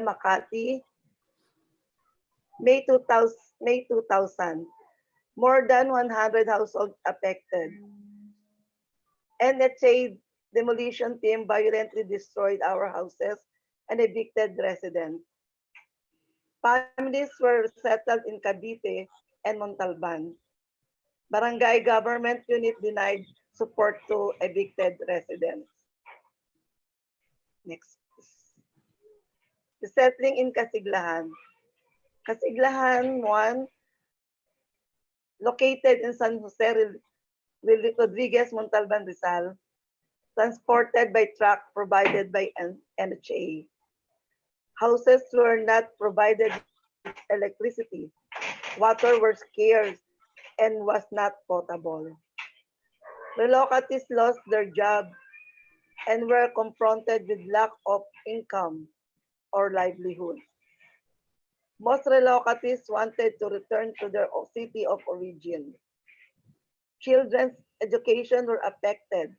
Makati, May 2000. More than 100 households affected. NHA demolition team violently destroyed our houses and evicted residents. Families were settled in Cavite and Montalban. Barangay government unit denied support to evicted residents. Next. The settling in Casiglahan. Casiglahan 1, located in San Jose Rodriguez, Montalban, Rizal, transported by truck provided by NHA. Houses were not provided with electricity. Water was scarce and was not potable. Relocatees lost their job and were confronted with lack of income or livelihood. Most relocatees wanted to return to their city of origin. Children's education were affected.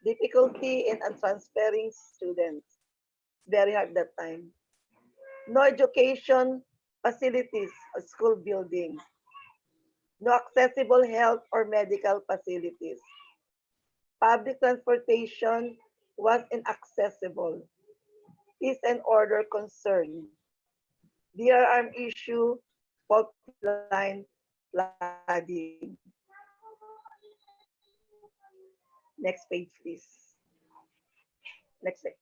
Difficulty in transferring students. Very hard that time. No education facilities or school buildings. No accessible health or medical facilities. Public transportation was inaccessible. Peace and order concern. DRM issue, fault line, flooding. Next page, please. Next page.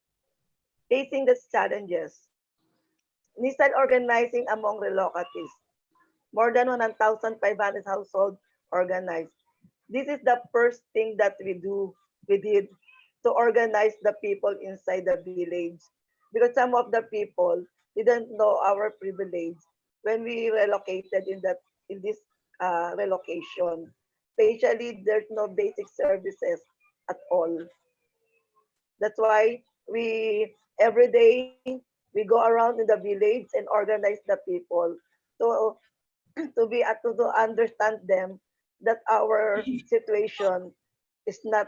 Facing the challenges. Nissan organizing among relocatees. More than 1,500 households organized. This is the first thing that we did to organize the people inside the village. Because some of the people didn't know our privilege when we relocated in this relocation. Especially, there's no basic services at all. That's why we every day we go around in the village and organize the people to to understand them that our situation is not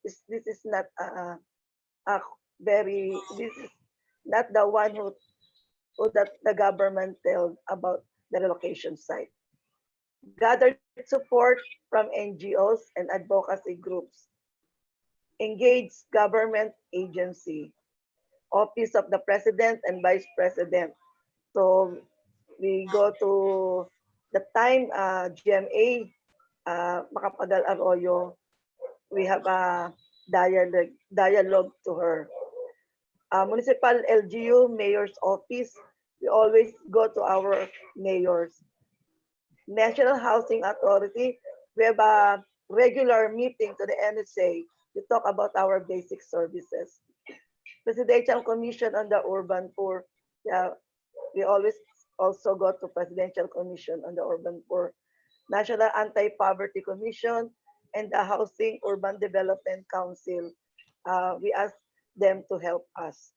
this is not uh, very this is not the one who that the government told about the relocation site. Gathered support from NGOs and advocacy groups. Engaged government agency, office of the president and vice president. So we go to the time GMA Makapagal Arroyo, we have a dialogue to her. Municipal LGU mayor's office, we always go to our mayors. National Housing Authority, we have a regular meeting to the NSA to talk about our basic services. Presidential Commission on the Urban Poor, yeah, we always also go to Presidential Commission on the Urban Poor. National Anti-Poverty Commission and the Housing Urban Development Council. We ask them to help us.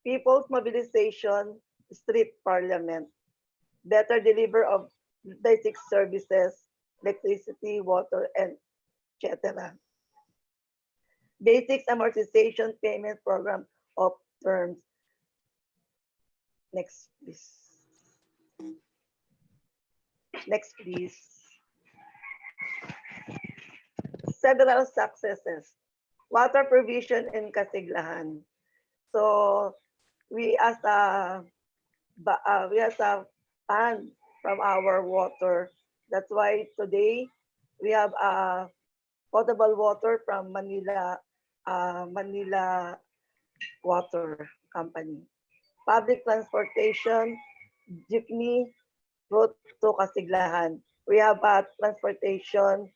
People's Mobilization, Street Parliament, better deliver of basic services, electricity, water, and etc. Basics Amortization Payment Program of terms. Next, please. Next, please. Several successes. Water provision in Casiglahan. So we asked a fund from our water. That's why today we have potable water from Manila Water Company. Public transportation, jeepney, route to Casiglahan. We have transportation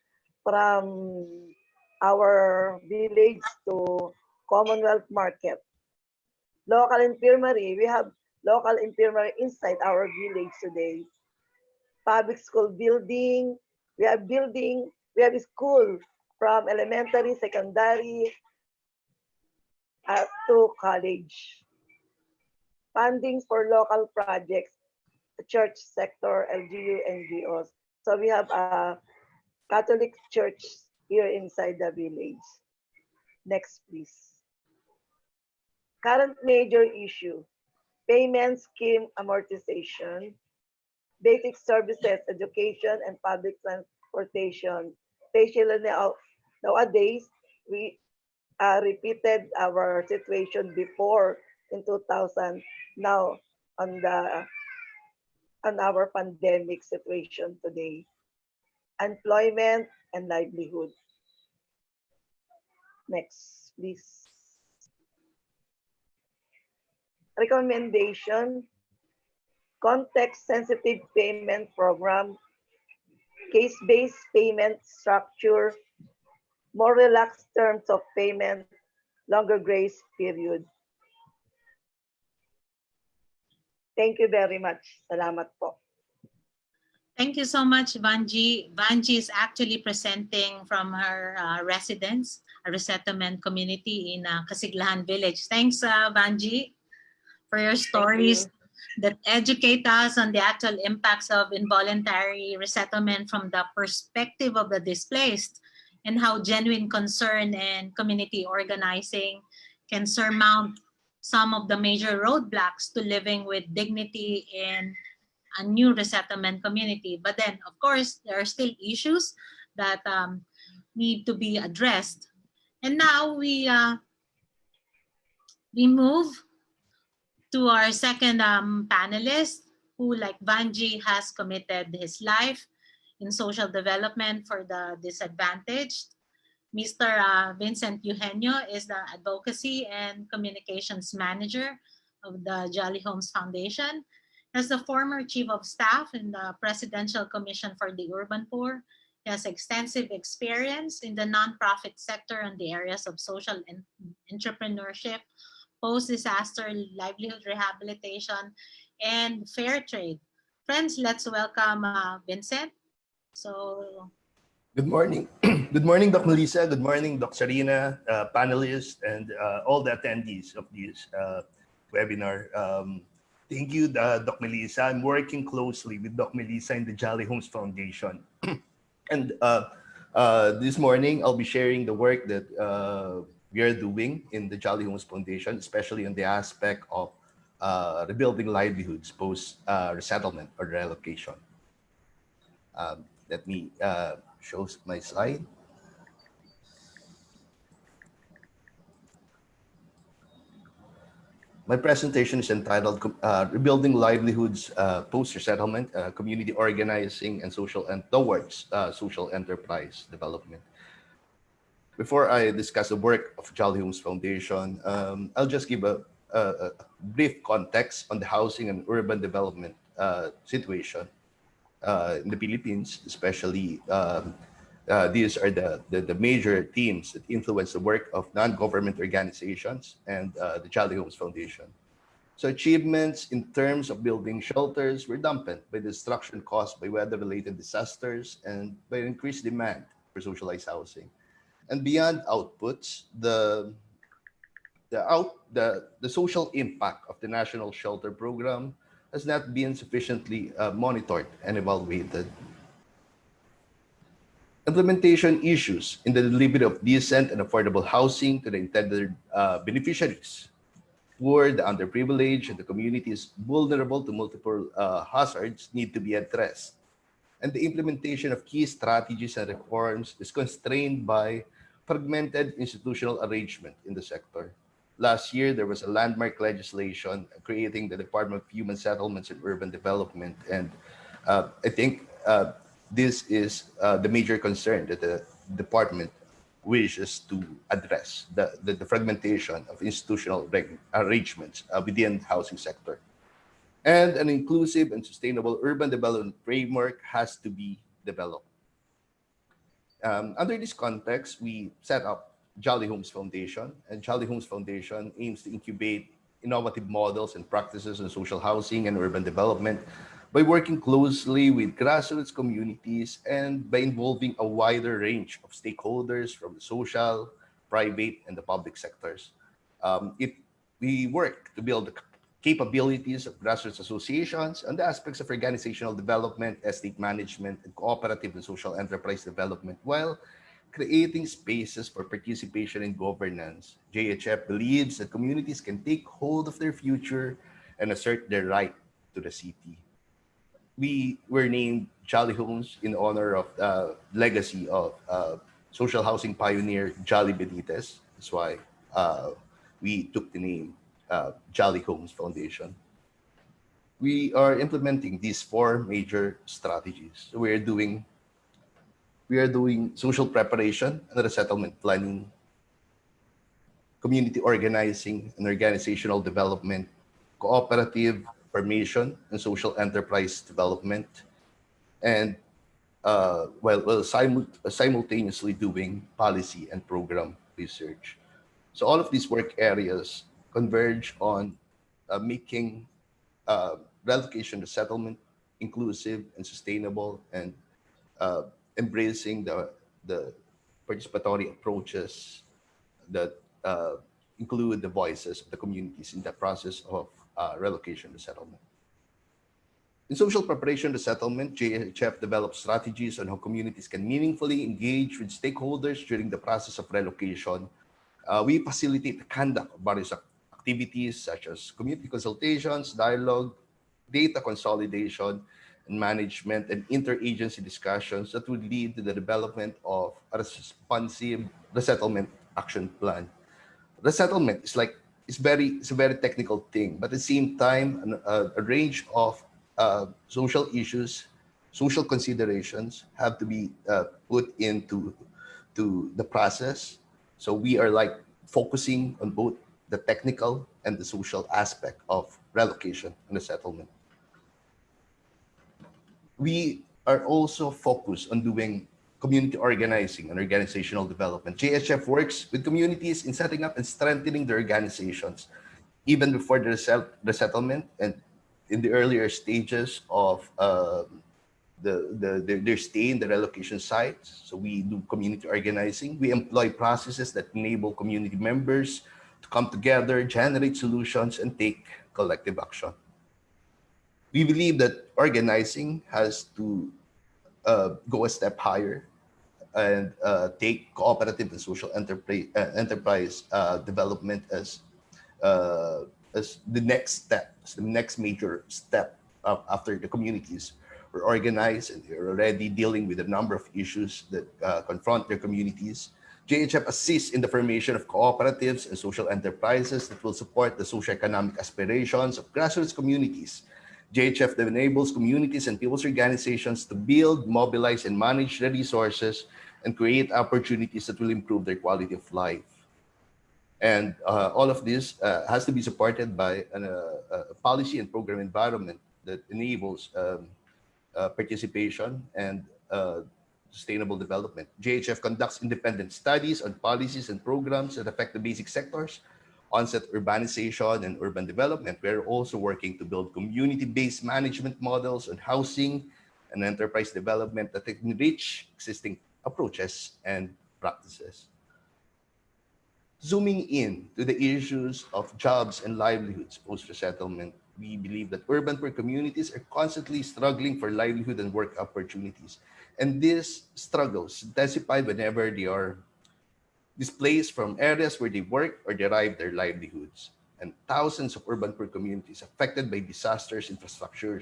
from our village to Commonwealth Market. Local infirmary, we have local infirmary inside our village today. Public school building, we have a school from elementary, secondary, to college. Fundings for local projects, church sector, LGU, NGOs. So we have a Catholic church here inside the village. Next, please. Current major issue. payment scheme amortization, basic services, education, and public transportation. Especially nowadays, we repeated our situation before in 2000, now on the on our pandemic situation today. Employment and livelihood. Next, please. Recommendation, context-sensitive payment program, case-based payment structure, more relaxed terms of payment, longer grace period. Thank you very much. Salamat po. Thank you so much, Banji. Banji is actually presenting from her residence, a resettlement community in Kasiglahan Village. Thanks, Banji, for your stories that educate us on the actual impacts of involuntary resettlement from the perspective of the displaced, and how genuine concern and community organizing can surmount some of the major roadblocks to living with dignity in a new resettlement community. But then, of course, there are still issues that need to be addressed. And now we move to our second panelist, who, like Banji, has committed his life in social development for the disadvantaged. Mr. Vincent Eugenio is the Advocacy and Communications Manager of the Jolly Homes Foundation. As the former Chief of Staff in the Presidential Commission for the Urban Poor, he has extensive experience in the nonprofit sector in the areas of social entrepreneurship, post-disaster livelihood rehabilitation, and fair trade. Friends, let's welcome Vincent. So, good morning. Good morning, Doc Melissa. Good morning, Doc Sarina, panelists, and all the attendees of this webinar. Thank you, Doc Melissa. I'm working closely with Doc Melissa in the Jolly Homes Foundation. And this morning, I'll be sharing the work that we are doing in the Jolly Homes Foundation, especially on the aspect of rebuilding livelihoods post-resettlement or relocation. Let me show my slide. My presentation is entitled Rebuilding Livelihoods Post-Resettlement, Community Organizing and Towards Social Enterprise Development. Before I discuss the work of Jolly Homes Foundation, I'll just give a brief context on the housing and urban development situation in the Philippines, especially these are the major themes that influence the work of non-government organizations and the Jolly Homes Foundation. So achievements in terms of building shelters were dampened by the destruction caused by weather-related disasters and by increased demand for socialized housing. And beyond outputs, the social impact of the National Shelter Program has not been sufficiently monitored and evaluated. Implementation issues in the delivery of decent and affordable housing to the intended beneficiaries, poor, the underprivileged, and the communities vulnerable to multiple hazards need to be addressed. And the implementation of key strategies and reforms is constrained by fragmented institutional arrangement in the sector. Last year, there was a landmark legislation creating the Department of Human Settlements and Urban Development. And I think this is the major concern that the department wishes to address, the fragmentation of institutional arrangements within the housing sector. And an inclusive and sustainable urban development framework has to be developed. Under this context, we set up Jolly Homes Foundation, and Jolly Homes Foundation aims to incubate innovative models and practices in social housing and urban development by working closely with grassroots communities and by involving a wider range of stakeholders from the social, private, and the public sectors. We work to build the capabilities of grassroots associations and the aspects of organizational development, estate management, and cooperative and social enterprise development, while creating spaces for participation in governance. JHF believes that communities can take hold of their future and assert their right to the city. We were named Jolly Homes in honor of the legacy of social housing pioneer Jolly Benitez. That's why we took the name Jolly Homes Foundation. We are implementing these four major strategies. So we are doing social preparation and resettlement planning, community organizing and organizational development, cooperative formation and social enterprise development, and simultaneously doing policy and program research. So all of these work areas converge on making relocation to settlement inclusive and sustainable, and uh, embracing the participatory approaches that include the voices of the communities in the process of relocation to settlement. In social preparation to settlement, JHF develops strategies on how communities can meaningfully engage with stakeholders during the process of relocation. We facilitate the conduct of various activities such as community consultations, dialogue, data consolidation, and management, and interagency discussions that would lead to the development of a responsive resettlement action plan. Resettlement is like it's a very technical thing, but at the same time, a range of social issues, social considerations have to be put into the process. So we are like focusing on both the technical and the social aspect of relocation and resettlement. We are also focused on doing community organizing and organizational development. JHF works with communities in setting up and strengthening their organizations, even before the resettlement and in the earlier stages of their stay in the relocation sites. So we do community organizing. We employ processes that enable community members to come together, generate solutions, and take collective action. We believe that organizing has to go a step higher and take cooperative and social enterprise development uh, as the next step, as the next major step after the communities were organized and they're already dealing with a number of issues that confront their communities. JHF assists in the formation of cooperatives and social enterprises that will support the socioeconomic aspirations of grassroots communities. JHF then enables communities and people's organizations to build, mobilize, and manage their resources and create opportunities that will improve their quality of life. And all of this has to be supported by a policy and program environment that enables participation and sustainable development. JHF conducts independent studies on policies and programs that affect the basic sectors, onset urbanization and urban development. We're also working to build community-based management models on housing and enterprise development that enrich existing approaches and practices. Zooming in to the issues of jobs and livelihoods post-resettlement, we believe that urban poor communities are constantly struggling for livelihood and work opportunities. And these struggles intensify whenever they are displaced from areas where they work or derive their livelihoods. And thousands of urban poor communities affected by disasters, infrastructure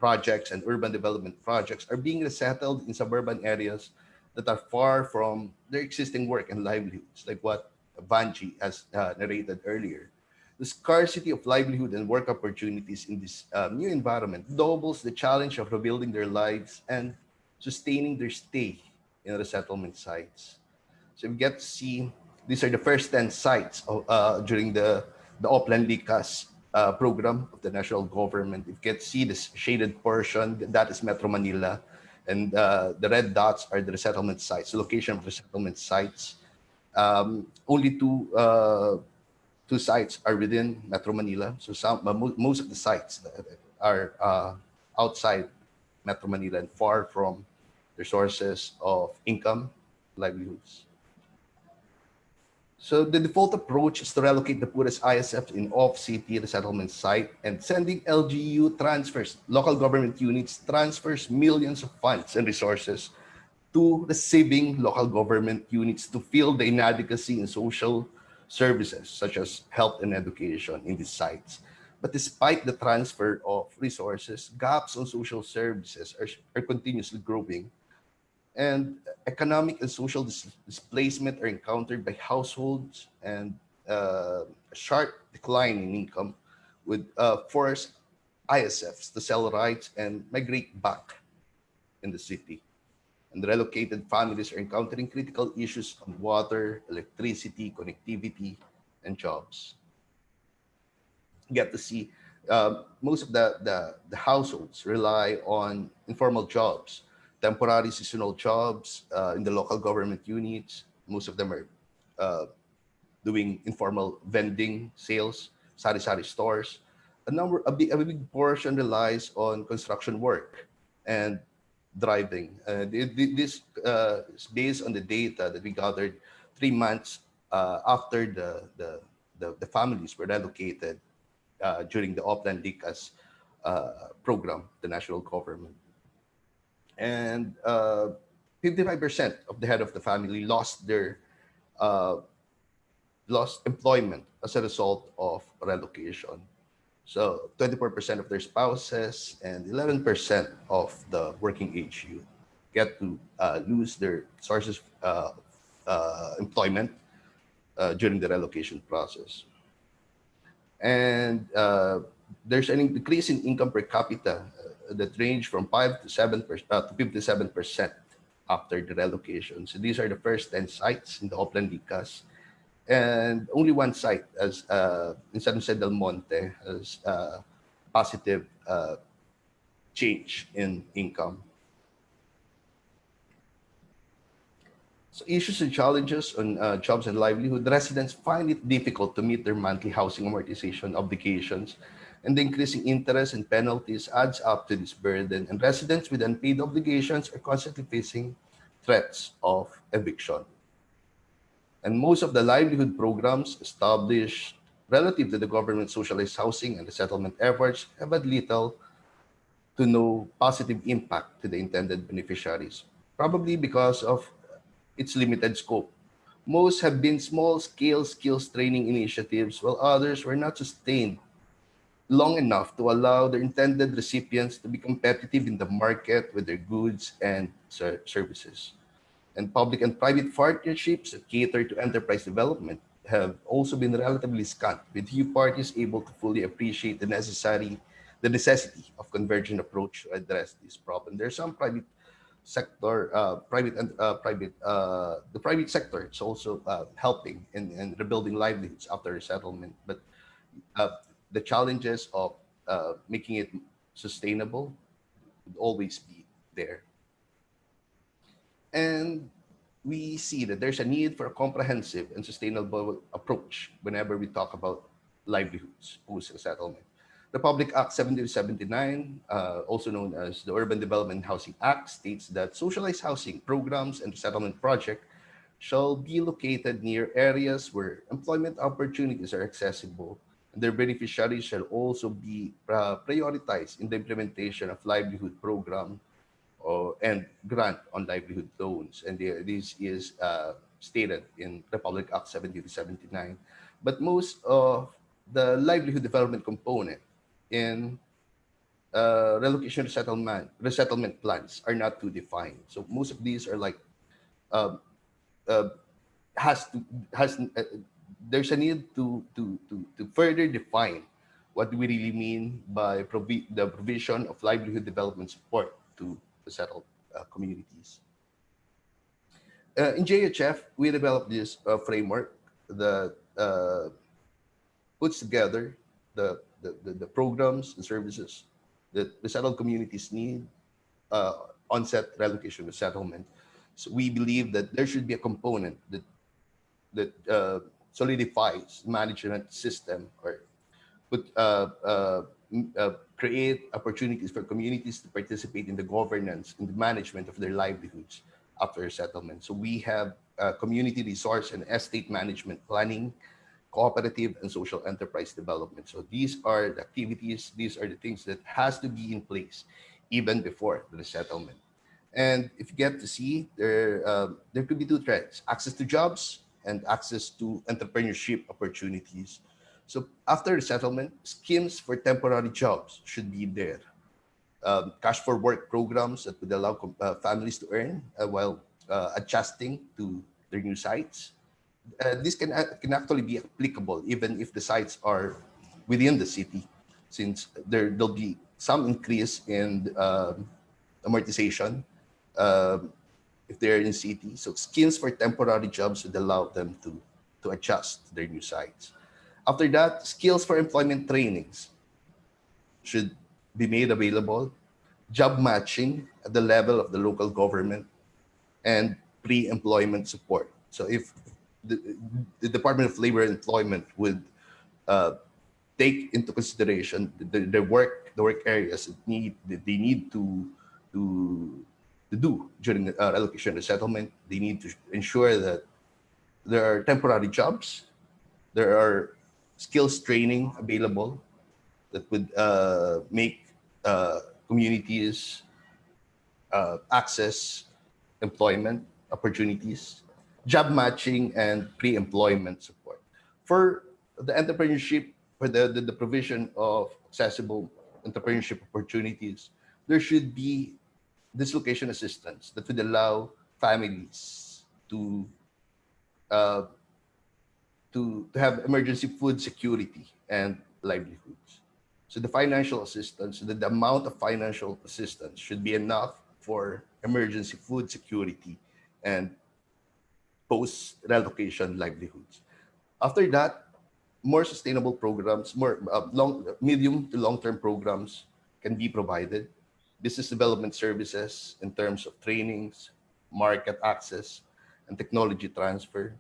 projects, and urban development projects are being resettled in suburban areas that are far from their existing work and livelihoods, like what Banji has narrated earlier. The scarcity of livelihood and work opportunities in this new environment doubles the challenge of rebuilding their lives and sustaining their stay in resettlement sites. So we get to see these are the first 10 sites during the Oplan Likas program of the national government. You can see this shaded portion, that is Metro Manila. And the red dots are the resettlement sites, the location of resettlement sites. Only two sites are within Metro Manila. So most of the sites are outside Metro Manila and far from their sources of income, livelihoods. So the default approach is to relocate the poorest ISFs in off-city resettlement site, and sending LGU transfers, local government units transfers millions of funds and resources to receiving local government units to fill the inadequacy in social services such as health and education in these sites. But despite the transfer of resources, gaps on social services are continuously growing, and economic and social displacement are encountered by households, and a sharp decline in income would force ISFs to sell rights and migrate back in the city. And relocated families are encountering critical issues on water, electricity, connectivity, and jobs. Get to see most of the households rely on informal jobs, temporary seasonal jobs in the local government units. Most of them are uh, doing informal vending, sales, sari-sari stores. A big portion relies on construction work and driving. This is based on the data that we gathered 3 months after the families were relocated during the Oplan Dicas program, the national government. And 55% of the head of the family uh, lost employment as a result of relocation. So 24% of their spouses and 11% of the working age youth get to lose their sources employment during the relocation process. And there's an increase in income per capita that range from 5 to 57% after the relocation. So these are the first 10 sites in the Oplan Dicas, and only one site as in San Jose del Monte has positive change in income. So issues and challenges on jobs and livelihood. Residents find it difficult to meet their monthly housing amortization obligations, and the increasing interest and penalties adds up to this burden. And residents with unpaid obligations are constantly facing threats of eviction. And most of the livelihood programs established relative to the government socialized housing and resettlement efforts have had little to no positive impact to the intended beneficiaries, probably because of its limited scope. Most have been small scale skills training initiatives, while others were not sustained long enough to allow the intended recipients to be competitive in the market with their goods and services. And public and private partnerships that cater to enterprise development have also been relatively scant, with few parties able to fully appreciate the necessity of convergent approach to address this problem. There's some private sector, the private sector is also helping in rebuilding livelihoods after resettlement, but uh, the challenges of making it sustainable would always be there. And we see that there's a need for a comprehensive and sustainable approach whenever we talk about livelihoods post resettlement. The Public Act 7079, also known as the Urban Development and Housing Act, states that socialized housing programs and resettlement projects shall be located near areas where employment opportunities are accessible, and their beneficiaries shall also be prioritized in the implementation of livelihood program and grant on livelihood loans. And this is stated in Republic Act 70 to 79. But most of the livelihood development component in resettlement plans are not too defined. So most of these are like uh, uh, has to has there's a need to further define what we really mean by the provision of livelihood development support to settled communities. In JHF, we developed this framework that puts together the programs and services that the settled communities need, onset, relocation, resettlement. So we believe that there should be a component that solidifies management system, or put create opportunities for communities to participate in the governance and the management of their livelihoods after settlement. So we have community resource and estate management planning, cooperative and social enterprise development. So these are the activities, these are the things that has to be in place even before the settlement. And if you get to see, there could be two trends: access to jobs and access to entrepreneurship opportunities. So after resettlement, schemes for temporary jobs should be there. Cash for work programs that would allow families to earn while adjusting to their new sites. This can actually be applicable even if the sites are within the city, since there'll be some increase in amortization if they're in city. So schemes for temporary jobs would allow them to adjust to their new sites. After that, skills for employment trainings should be made available, job matching at the level of the local government, and pre-employment support. So if the, the Department of Labor and Employment would uh, take into consideration the work areas that they need to to do during the allocation resettlement, they need to ensure that there are temporary jobs, there are skills training available that would make uh, communities access employment opportunities, job matching, and pre-employment support. For the entrepreneurship, for the provision of accessible entrepreneurship opportunities, there should be dislocation assistance that would allow families uh, to have emergency food security and livelihoods. So the financial assistance, the amount of financial assistance should be enough for emergency food security and post-relocation livelihoods. After that, more sustainable programs, more medium to long-term programs can be provided. Business development services in terms of trainings, market access, and technology transfer,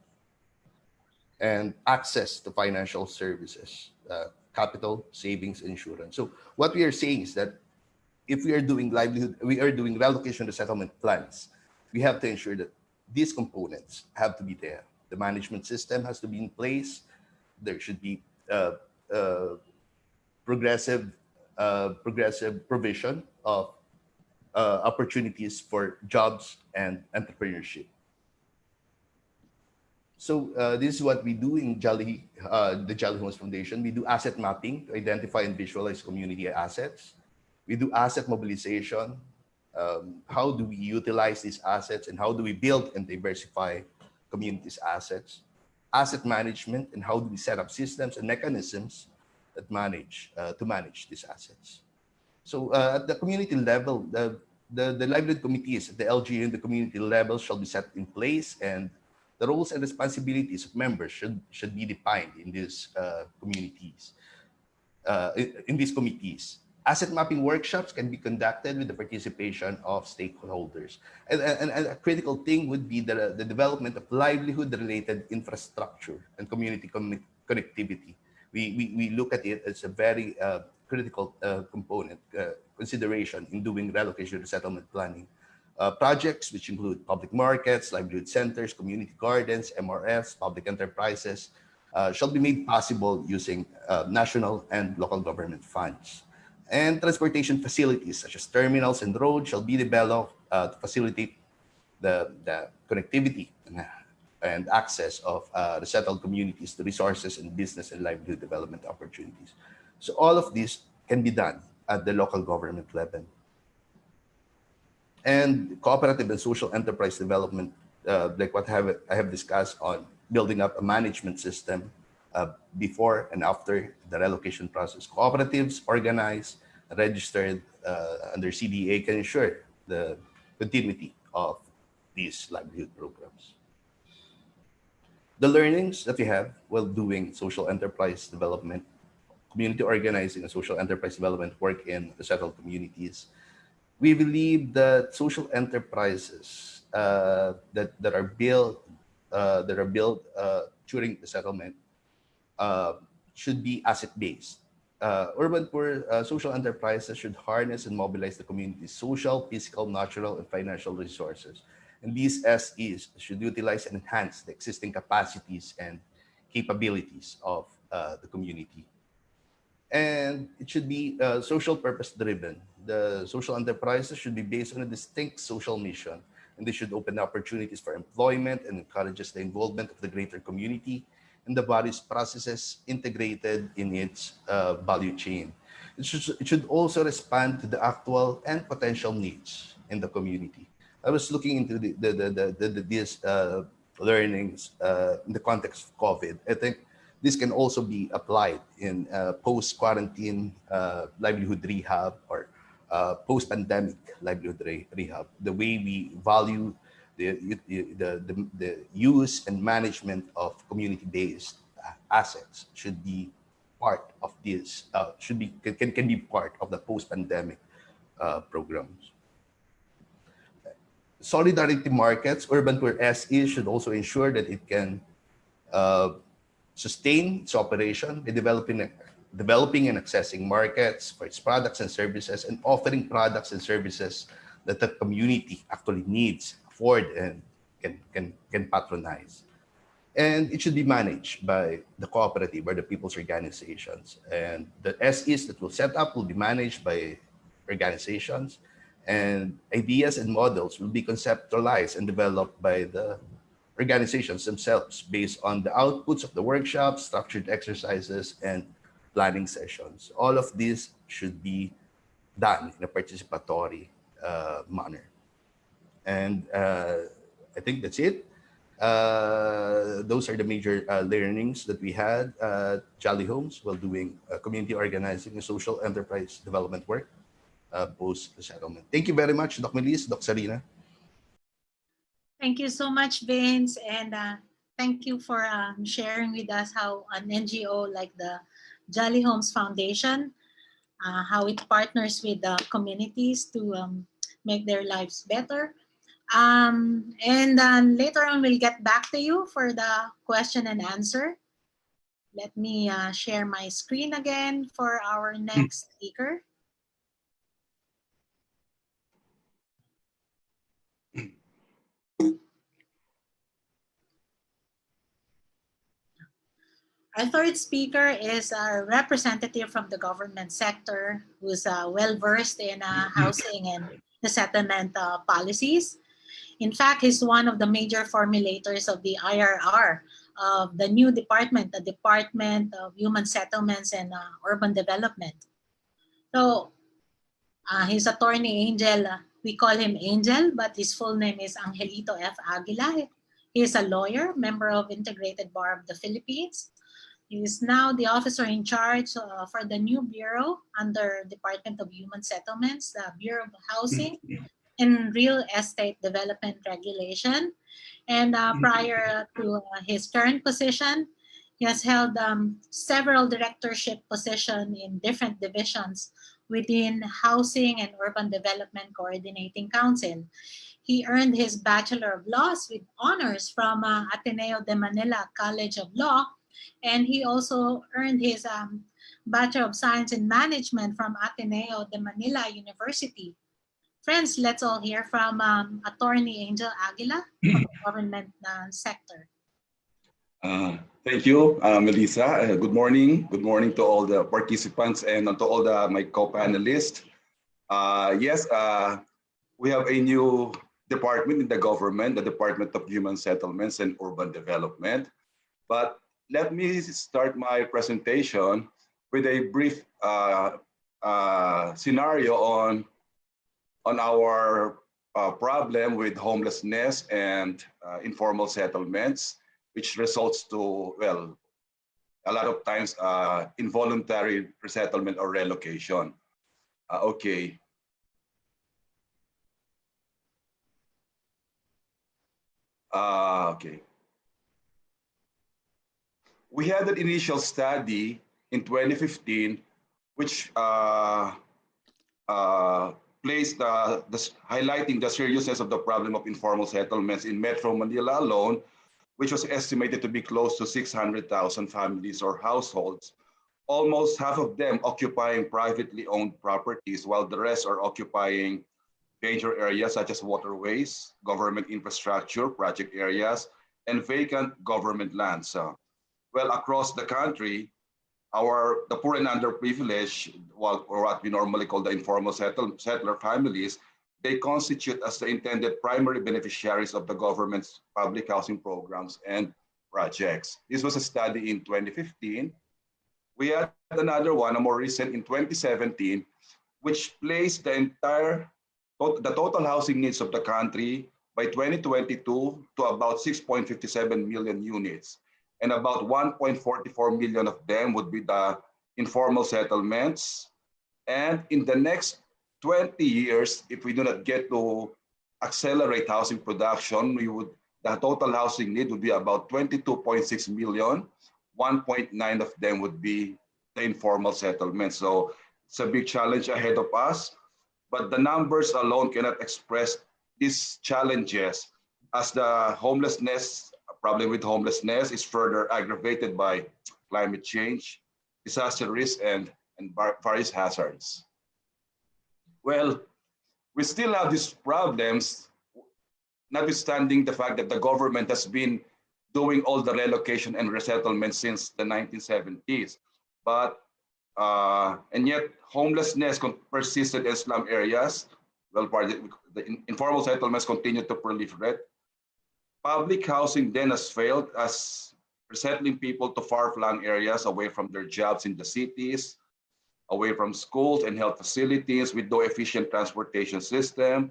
and access to financial services, capital, savings, insurance. So what we are saying is that if we are doing livelihood, we are doing relocation to settlement plans, we have to ensure that these components have to be there. The management system has to be in place. There should be uh, uh, progressive progressive provision of opportunities for jobs and entrepreneurship. So this is what we do in the Jolly Homes Foundation. We do asset mapping to identify and visualize community assets. We do asset mobilization. How do we utilize these assets and how do we build and diversify communities' assets? Asset management and how do we set up systems and mechanisms that manage these assets. So at the community level, the livelihood committees at the LGU and the community level shall be set in place, and the roles and responsibilities of members should be defined in these communities, in these committees. Asset mapping workshops can be conducted with the participation of stakeholders. And a critical thing would be the development of livelihood-related infrastructure and community connectivity. We look at it as a very critical component, consideration in doing relocation resettlement planning. Projects which include public markets, livelihood centers, community gardens, MRFs, public enterprises, shall be made possible using national and local government funds. And transportation facilities such as terminals and roads shall be developed to facilitate the connectivity and access of the settled communities to resources and business and livelihood development opportunities. So all of this can be done at the local government level. And cooperative and social enterprise development, like what I have discussed on building up a management system before and after the relocation process. Cooperatives organized, registered under CDA can ensure the continuity of these livelihood programs. The learnings that we have while doing social enterprise development, community organizing and social enterprise development work in the settled communities, we believe that social enterprises that are built during the settlement uh, should be asset-based. Urban poor social enterprises should harness and mobilize the community's social, physical, natural, and financial resources. And these SEs should utilize and enhance the existing capacities and capabilities of the community. And it should be social purpose driven. The social enterprises should be based on a distinct social mission, and they should open opportunities for employment and encourages the involvement of the greater community. and the various processes integrated in its value chain. It should also respond to the actual and potential needs in the community. I was looking into these learnings in the context of COVID. I think this can also be applied in post-quarantine livelihood rehab or post-pandemic livelihood rehab. The way we value the use and management of community-based assets should be part of this. Can be part of the post-pandemic programs. Solidarity markets, urban poor SE should also ensure that it can sustain its operation by developing and accessing markets for its products and services, and offering products and services that the community actually needs, afford, and can patronize. And it should be managed by the cooperative or the people's organizations. And the SEs that will set up will be managed by organizations, and ideas and models will be conceptualized and developed by the organizations themselves based on the outputs of the workshops, structured exercises, and planning sessions. All of this should be done in a participatory manner. And I think that's it. Those are the major learnings that we had at Jolly Homes while doing community organizing and social enterprise development work post-resettlement. Thank you very much, Doc Melis, Doc Sarina. Thank you so much, Vince, and thank you for sharing with us how an NGO like the Jolly Homes Foundation, how it partners with the communities to make their lives better. And later on, we'll get back to you for the question and answer. Let me share my screen again for our next speaker. Our third speaker is a representative from the government sector who's well-versed in housing and resettlement policies. In fact, he's one of the major formulators of the IRR of the new department, the Department of Human Settlements and Urban Development. So his attorney Angel, we call him Angel, but his full name is Angelito F. Aguilar. He is a lawyer, member of Integrated Bar of the Philippines. He is now the officer in charge for the new bureau under Department of Human Settlements, the Bureau of Housing and Real Estate Development Regulation. And prior to his current position, he has held several directorship positions in different divisions within Housing and Urban Development Coordinating Council. He earned his Bachelor of Laws with honors from Ateneo de Manila College of Law, and he also earned his Bachelor of Science in Management from Ateneo de Manila University. Friends, let's all hear from Attorney Angel Aguila from the government sector. Thank you, Melissa. Good morning. Good morning to all the participants and to all my co-panelists. Yes, we have a new department in the government, the Department of Human Settlements and Urban Development. But let me start my presentation with a brief scenario on our problem with homelessness and informal settlements, which results to, well, a lot of times involuntary resettlement or relocation. Okay. Okay. We had an initial study in 2015, which placed highlighting the seriousness of the problem of informal settlements in Metro Manila alone, which was estimated to be close to 600,000 families or households, almost half of them occupying privately owned properties, while the rest are occupying danger areas such as waterways, government infrastructure, project areas, and vacant government lands. Well, across the country, the poor and underprivileged, or what we normally call the informal settler families, they constitute as the intended primary beneficiaries of the government's public housing programs and projects. This was a study in 2015. We had another one, a more recent in 2017, which placed the total housing needs of the country by 2022 to about 6.57 million units. And about 1.44 million of them would be the informal settlements. And in the next 20 years, if we do not get to accelerate housing production, the total housing need would be about 22.6 million. 1.9 of them would be the informal settlements. So it's a big challenge ahead of us, but the numbers alone cannot express these challenges, as the homelessness, problem with homelessness is further aggravated by climate change, disaster risk, and various hazards. Well, we still have these problems, notwithstanding the fact that the government has been doing all the relocation and resettlement since the 1970s. But, and yet homelessness persisted in slum areas. Well, the informal settlements continue to proliferate. Public housing then has failed as resettling people to far-flung areas away from their jobs in the cities, away from schools and health facilities with no efficient transportation system.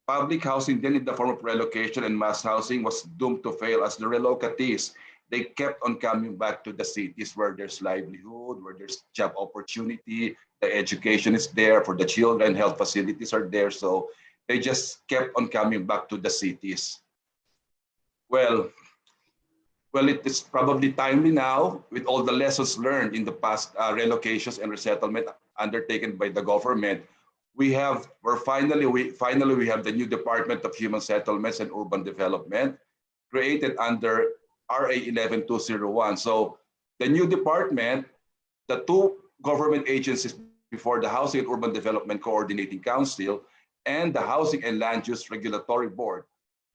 Public housing then in the form of relocation and mass housing was doomed to fail as the relocatees, they kept on coming back to the cities where there's livelihood, where there's job opportunity, the education is there for the children, health facilities are there. So they just kept on coming back to the cities. Well, it is probably timely now with all the lessons learned in the past relocations and resettlement undertaken by the government. We finally have the new Department of Human Settlements and Urban Development created under RA 11201. So the new department, the two government agencies before, the Housing and Urban Development Coordinating Council and the Housing and Land Use Regulatory Board,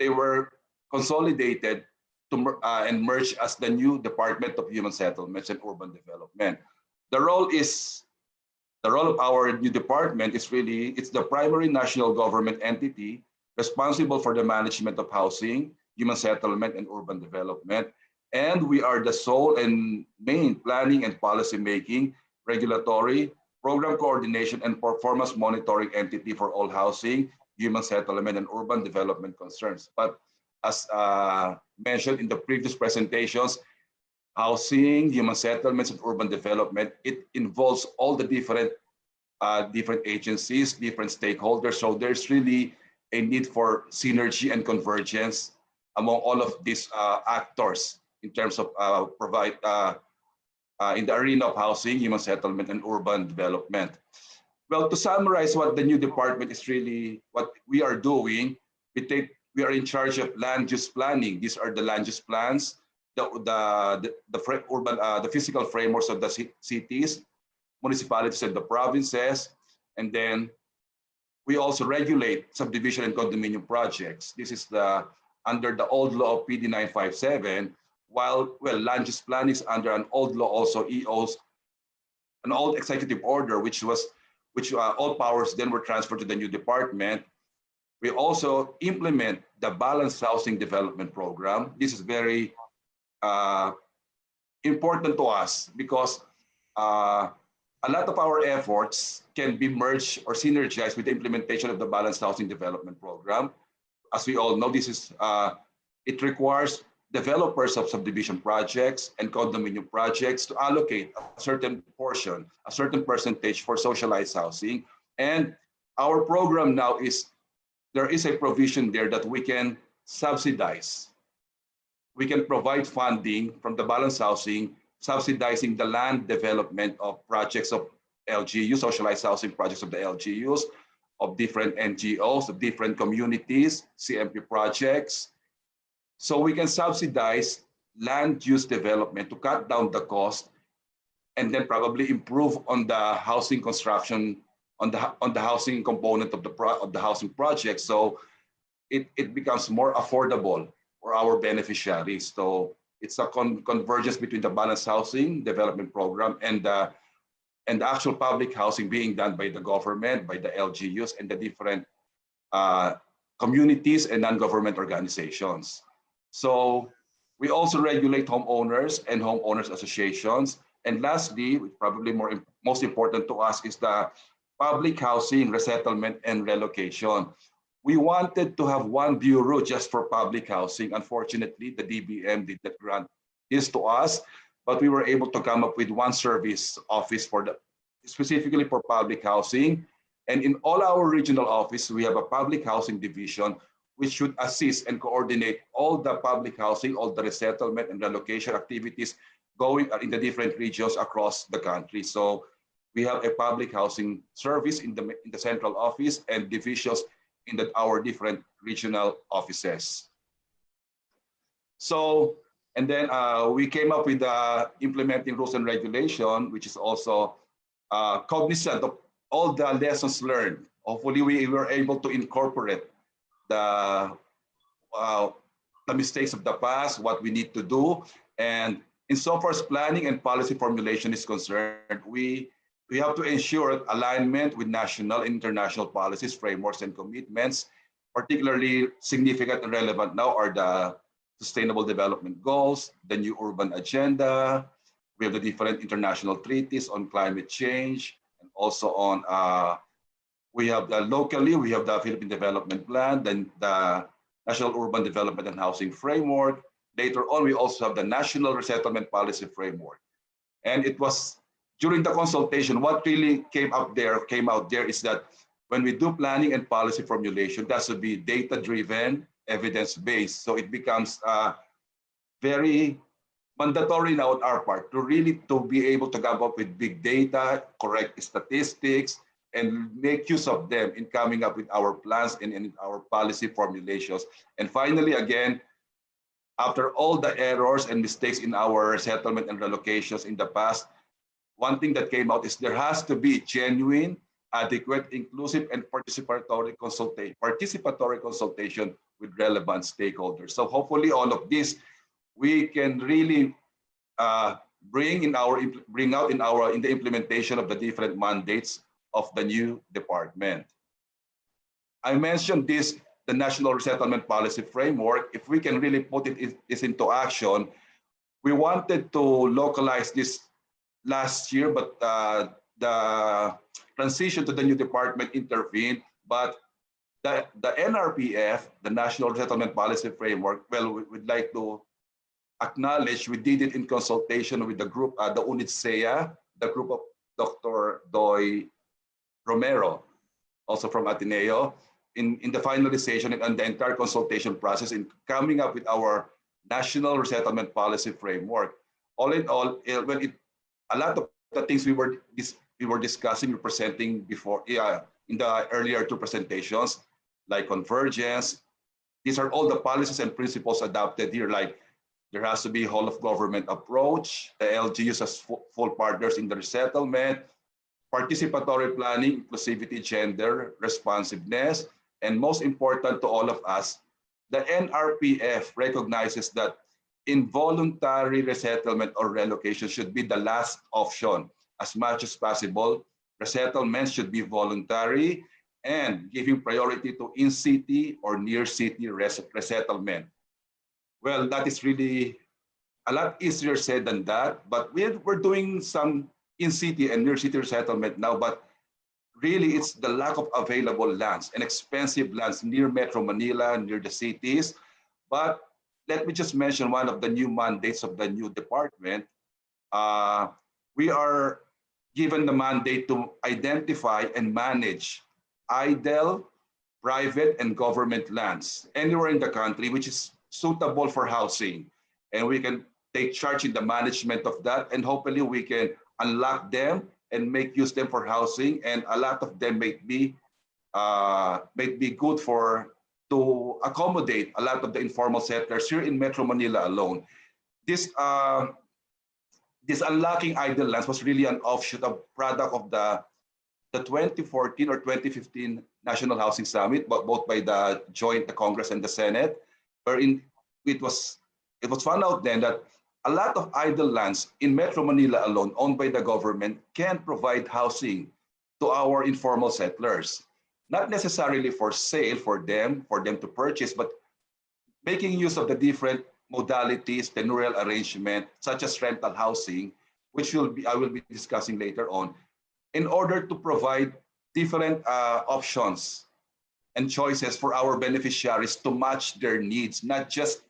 they were consolidated to and merged as the new Department of Human Settlements and Urban Development. The role of our new department is it's the primary national government entity responsible for the management of housing, human settlement, and urban development. And we are the sole and main planning and policy making, regulatory, program coordination, and performance monitoring entity for all housing, human settlement, and urban development concerns. But as mentioned in the previous presentations, housing, human settlements, and urban development, it involves all the different agencies, different stakeholders. So there's really a need for synergy and convergence among all of these actors in terms of in the arena of housing, human settlement, and urban development. Well, to summarize what the new department is really, what we are doing, we are in charge of land use planning. These are the land use plans, the physical frameworks of the cities, municipalities, and the provinces. And then we also regulate subdivision and condominium projects. This is under the old law of PD 957, while land use planning is under an old law also, EOs, an old executive order, which all powers then were transferred to the new department. We also implement the balanced housing development program. This is very important to us because a lot of our efforts can be merged or synergized with the implementation of the balanced housing development program. As we all know, it requires developers of subdivision projects and condominium projects to allocate a certain portion, a certain percentage for socialized housing. And our program now there is a provision there that we can subsidize. We can provide funding from the balanced housing, subsidizing the land development of projects of LGU, socialized housing projects of the LGUs, of different NGOs, of different communities, CMP projects. So we can subsidize land use development to cut down the cost and then probably improve on the housing construction, on the housing component of the housing project. So it becomes more affordable for our beneficiaries. So it's a convergence between the balanced housing development program and the actual public housing being done by the government, by the LGUs, and the different communities and non-government organizations. So We also regulate homeowners and homeowners associations. And lastly, which probably most important to us, is the public housing, resettlement, and relocation. We wanted to have one bureau just for public housing. Unfortunately, the DBM did not grant this to us, but we were able to come up with one service office for the specifically for public housing. And in all our regional office, we have a public housing division which should assist and coordinate all the public housing, all the resettlement and relocation activities going in the different regions across the country. So we have a public housing service in the central office and divisions in our different regional offices. So, and then we came up with implementing rules and regulation, which is also cognizant of all the lessons learned. Hopefully we were able to incorporate the mistakes of the past, what we need to do. And insofar as planning and policy formulation is concerned, we have to ensure alignment with national and international policies, frameworks, and commitments. Particularly significant and relevant now are the Sustainable Development Goals, the new urban agenda. We have the different international treaties on climate change, and also on we have locally, we have the Philippine Development Plan, then the National Urban Development and Housing Framework. Later on, we also have the National Resettlement Policy Framework. And it was during the consultation, what really came out there is that when we do planning and policy formulation, that should be data-driven, evidence-based. So it becomes very mandatory now on our part to really be able to come up with big data, correct statistics, and make use of them in coming up with our plans and in our policy formulations. And finally, again, after all the errors and mistakes in our settlement and relocations in the past, one thing that came out is there has to be genuine, adequate, inclusive, and participatory consultation with relevant stakeholders. So hopefully all of this, we can really bring out in the implementation of the different mandates of the new department. I mentioned this, the National Resettlement Policy Framework. If we can really put this into action, we wanted to localize this last year, but the transition to the new department intervened. But the NRPF, the National Resettlement Policy Framework, well, we'd like to acknowledge we did it in consultation with the group, the UNITSEA, the group of Dr. Doy Romero, also from Ateneo, in the finalization and the entire consultation process in coming up with our National Resettlement Policy Framework. All in all, a lot of the things we were discussing, presenting before, in the earlier two presentations, like convergence. These are all the policies and principles adopted here, like there has to be whole of government approach, the LGUs as full partners in the resettlement, participatory planning, inclusivity, gender, responsiveness, and most important to all of us, the NRPF recognizes that involuntary resettlement or relocation should be the last option. As much as possible, resettlement should be voluntary and giving priority to in-city or near-city resettlement. Well, that is really a lot easier said than that, but we're doing some in-city and near-city resettlement now, but really it's the lack of available lands and expensive lands near Metro Manila, near the cities. But let me just mention one of the new mandates of the new department. We are given the mandate to identify and manage idle, private, and government lands anywhere in the country which is suitable for housing. And we can take charge in the management of that, and hopefully we can unlock them and make use them for housing. And a lot of them may be good to accommodate a lot of the informal settlers here in Metro Manila alone. This unlocking idle lands was really an offshoot of product of the 2014 or 2015 National Housing Summit, both by the Congress and the Senate, wherein it was found out then that a lot of idle lands in Metro Manila alone, owned by the government, can provide housing to our informal settlers. Not necessarily for sale for them to purchase, but making use of the different modalities, tenurial arrangement, such as rental housing, which I will be discussing later on, in order to provide different options and choices for our beneficiaries to match their needs, not just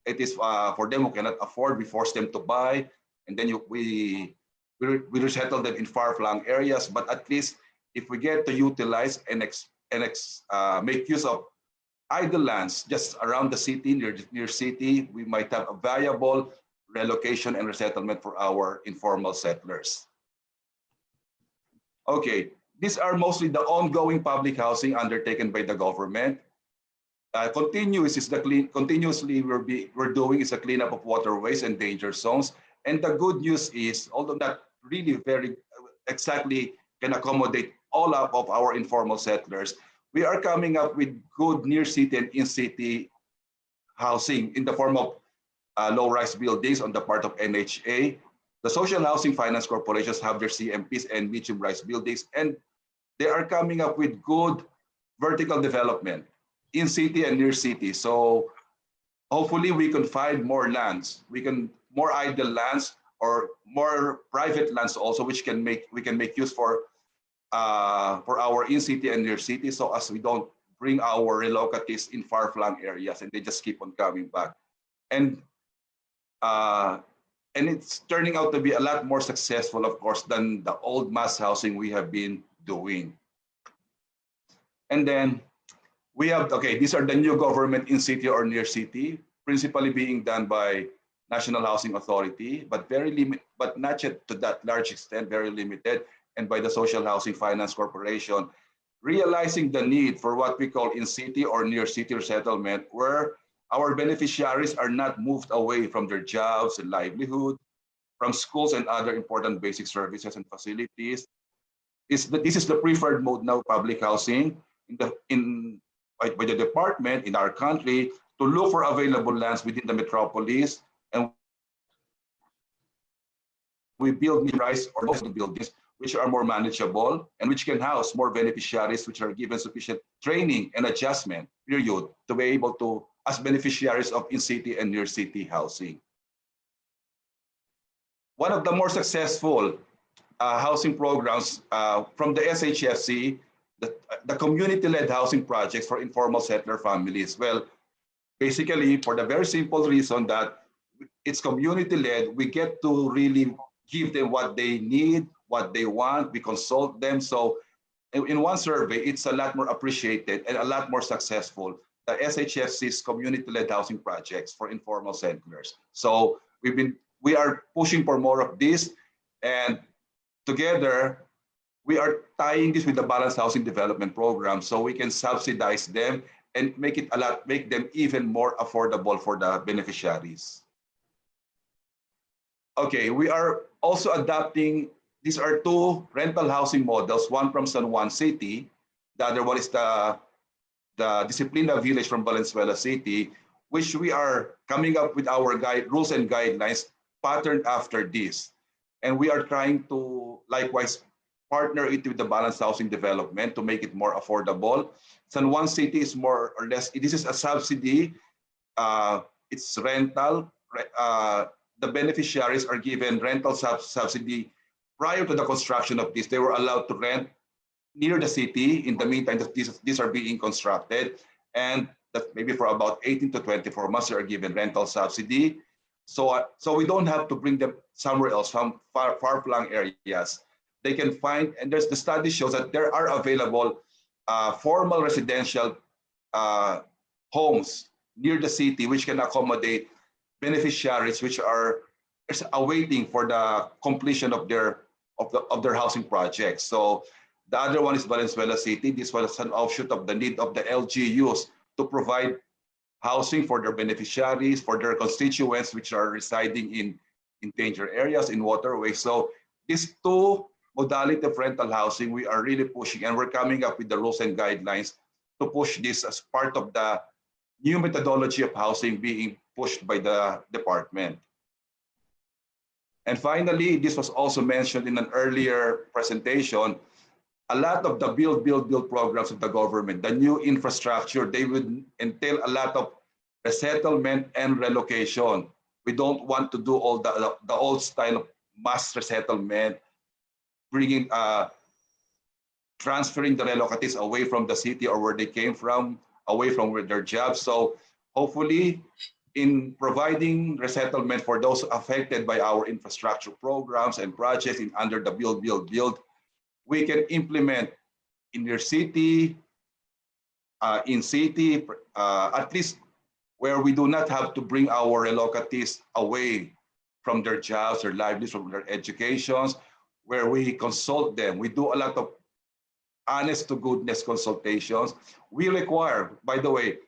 it is for them who cannot afford, we force them to buy, and then we resettle them in far-flung areas, but at least if we get to utilize and make use of idle lands just around the city, near city, we might have a viable relocation and resettlement for our informal settlers. Okay, these are mostly the ongoing public housing undertaken by the government. Continuously we're doing is a cleanup of waterways and danger zones. And the good news is, although not really very exactly can accommodate all of our informal settlers, we are coming up with good near city and in-city housing in the form of low-rise buildings on the part of NHA. The Social Housing Finance Corporations have their CMPs and medium-rise buildings, and they are coming up with good vertical development in city and near city. So hopefully we can find more lands. More idle lands or more private lands also, which we can make use for our in-city and near city, so as we don't bring our relocatives in far-flung areas and they just keep on coming back. And it's turning out to be a lot more successful, of course, than the old mass housing we have been doing. And then we have, okay, these are the new government in city or near city, principally being done by National Housing Authority, but but not yet to that large extent, very limited, and by the Social Housing Finance Corporation, realizing the need for what we call in-city or near-city resettlement, where our beneficiaries are not moved away from their jobs and livelihood, from schools and other important basic services and facilities. This is the preferred mode now, public housing, by the department in our country to look for available lands within the metropolis, and we build mid-rise or low buildings which are more manageable and which can house more beneficiaries, which are given sufficient training and adjustment period to be able to, as beneficiaries of in-city and near-city housing. One of the more successful housing programs from the SHFC, the community-led housing projects for informal settler families. Well, basically, for the very simple reason that it's community-led, we get to really give them what they need, what they want, we consult them. So in one survey, it's a lot more appreciated and a lot more successful, the SHFC's community-led housing projects for informal settlers. So we are pushing for more of this, and together, we are tying this with the balanced housing development program so we can subsidize them and make them even more affordable for the beneficiaries. Okay, we are also adapting, these are two rental housing models, one from San Juan City, the other one is the Disciplina Village from Valenzuela City, which we are coming up with our rules and guidelines patterned after this. And we are trying to likewise partner it with the balanced housing development to make it more affordable. San Juan City is more or less, this is a subsidy, it's rental. The beneficiaries are given rental subsidy prior to the construction of this. They were allowed to rent near the city. In the meantime, these are being constructed, and that maybe for about 18 to 24 months, they are given rental subsidy. So we don't have to bring them somewhere else from far-flung areas. They can find, and the study shows that there are available formal residential homes near the city which can accommodate beneficiaries which are awaiting for the completion of their housing projects. So the other one is Valenzuela City. This was an offshoot of the need of the LGUs to provide housing for their beneficiaries, for their constituents which are residing in danger areas, in waterways. So these two modality of rental housing, we are really pushing, and we're coming up with the rules and guidelines to push this as part of the new methodology of housing being pushed by the department. And finally, this was also mentioned in an earlier presentation, a lot of the build programs of the government, the new infrastructure, they would entail a lot of resettlement and relocation. We don't want to do all the old style of mass resettlement, bringing transferring the relocatives away from the city or where they came from, away from where their jobs. So hopefully, in providing resettlement for those affected by our infrastructure programs and projects in under the build, we can implement in your city, in city, at least where we do not have to bring our relocatives away from their jobs, their livelihoods, from their educations, where we consult them. We do a lot of honest to goodness consultations. We require, by the way,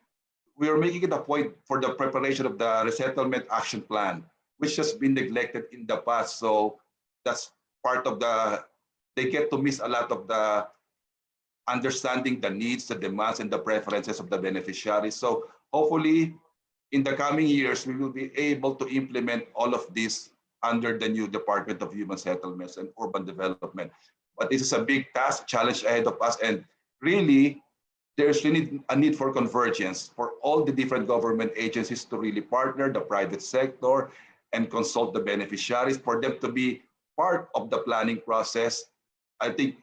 we are making it a point for the preparation of the resettlement action plan, which has been neglected in the past. So that's part of they get to miss a lot of the understanding the needs, the demands, and the preferences of the beneficiaries. So hopefully, in the coming years, we will be able to implement all of this under the new Department of Human Settlements and Urban Development. But this is a big task, challenge ahead of us, and really, there's really a need for convergence for all the different government agencies to really partner the private sector and consult the beneficiaries for them to be part of the planning process. I think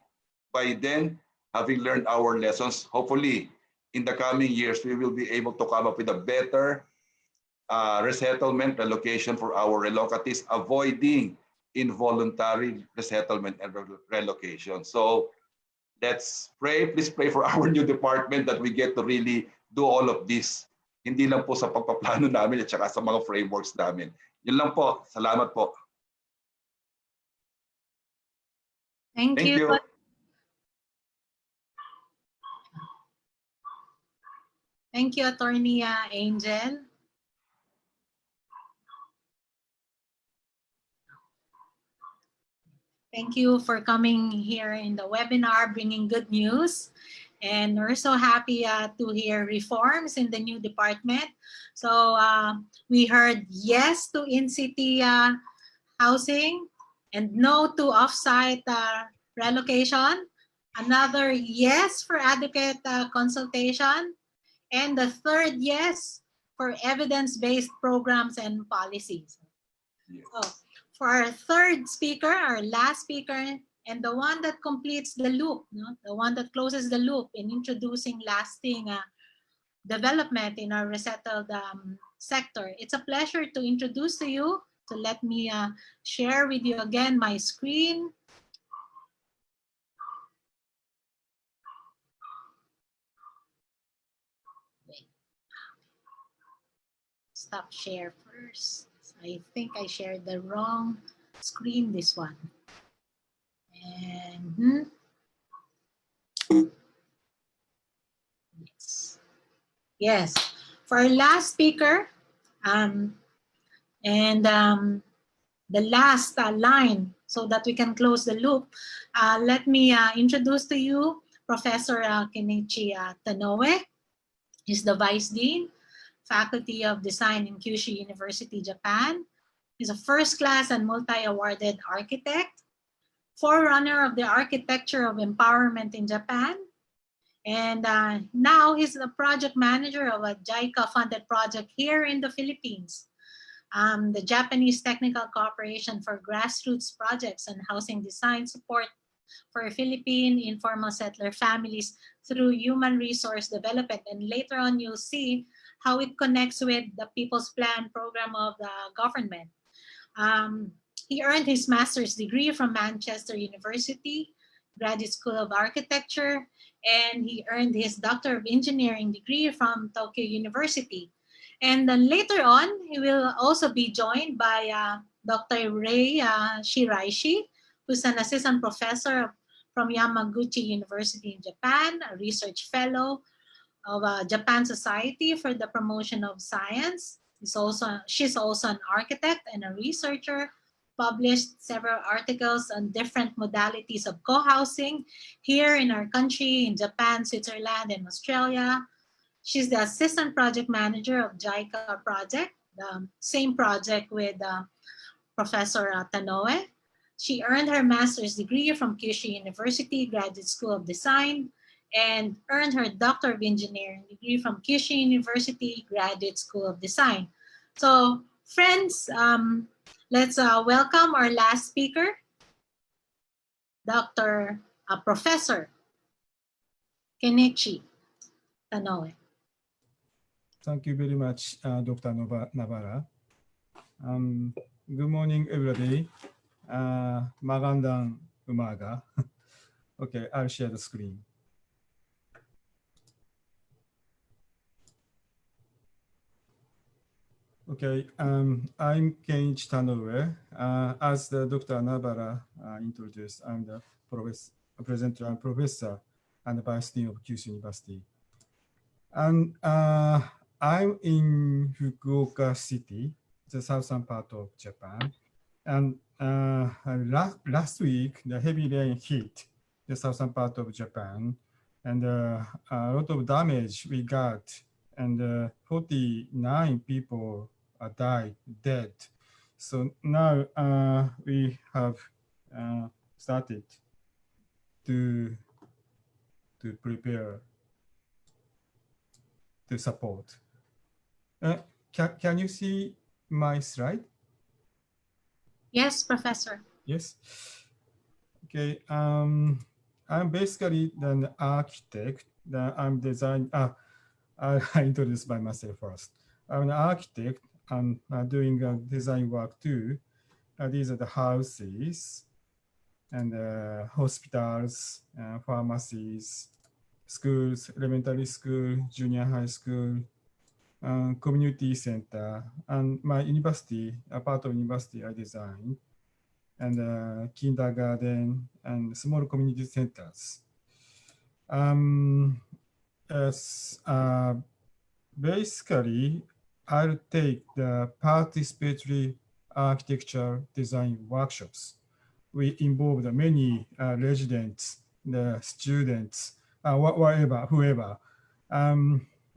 by then, having learned our lessons, hopefully in the coming years, we will be able to come up with a better resettlement relocation for our relocatives, avoiding involuntary resettlement and relocation. So let's pray, please pray for our new department that we get to really do all of this. Hindi lang po sa pagpaplano namin at saka sa mga frameworks namin. Yun lang po. Salamat po. Thank Thank you. you. Thank you, Attorney Angel. Thank you for coming here in the webinar, bringing good news. And we're so happy to hear reforms in the new department. So we heard yes to in-city housing and no to off-site relocation. Another yes for adequate consultation. And the third yes for evidence-based programs and policies. Yes. So, for our third speaker, our last speaker, and the one that completes the loop, the one that closes the loop in introducing lasting development in our resettled sector. It's a pleasure to introduce to you. So let me share with you again my screen. Wait. Stop share first. I think I shared the wrong screen, this one. And yes, for our last speaker, the last line, so that we can close the loop, let me introduce to you Professor Kenichi Tanoe. He's the Vice Dean, Faculty of Design in Kyushu University, Japan. He's a first-class and multi-awarded architect, forerunner of the architecture of empowerment in Japan. And now he's the project manager of a JICA-funded project here in the Philippines, the Japanese Technical Cooperation for Grassroots Projects and Housing Design Support for Philippine informal settler families through human resource development. And later on, you'll see how it connects with the People's Plan program of the government. He earned his master's degree from Manchester University, Graduate School of Architecture, and he earned his Doctor of Engineering degree from Tokyo University. And then later on, he will also be joined by Dr. Rei Shiraishi, who's an assistant professor from Yamaguchi University in Japan, a research fellow of Japan Society for the Promotion of Science. She's also an architect and a researcher, published several articles on different modalities of co-housing here in our country, in Japan, Switzerland, and Australia. She's the assistant project manager of JICA project, the same project with Professor Tanoe. She earned her master's degree from Kyushu University Graduate School of Design, and earned her Doctor of Engineering degree from Kyushu University Graduate School of Design. So, friends, let's welcome our last speaker, Professor Kenichi Tanoe. Thank you very much, Dr. Navarra. Good morning, everybody. Magandang umaga. Okay, I'll share the screen. Okay, I'm Kenichi Tanoe. As the Dr. Navarra introduced, I'm the presenter and professor and vice dean of Kyushu University. And I'm in Fukuoka City, the southern part of Japan. And last week, the heavy rain hit the southern part of Japan, and a lot of damage we got, and 49 people died, dead. So now we have started to prepare to support. Can you see my slide? Yes, Professor. Yes. Okay. I'm basically an architect. I'm design. I introduce by myself first. I'm an architect. I'm doing design work too. These are the houses and hospitals, pharmacies, schools, elementary school, junior high school, community center, and my university, a part of university I designed, and kindergarten and small community centers. Basically, I'll take the participatory architecture design workshops. We involve many residents, the students, whoever.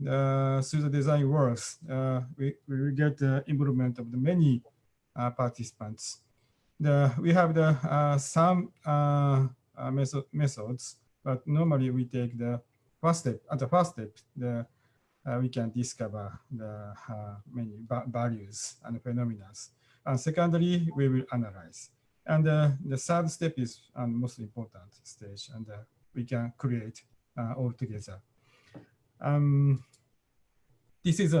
Through the design works, we get the involvement of the many participants. We have some methods, but normally we take the first step. At the first step, we can discover the many values and phenomena. And secondly, we will analyze. And the third step is the most important stage, and we can create all together. This is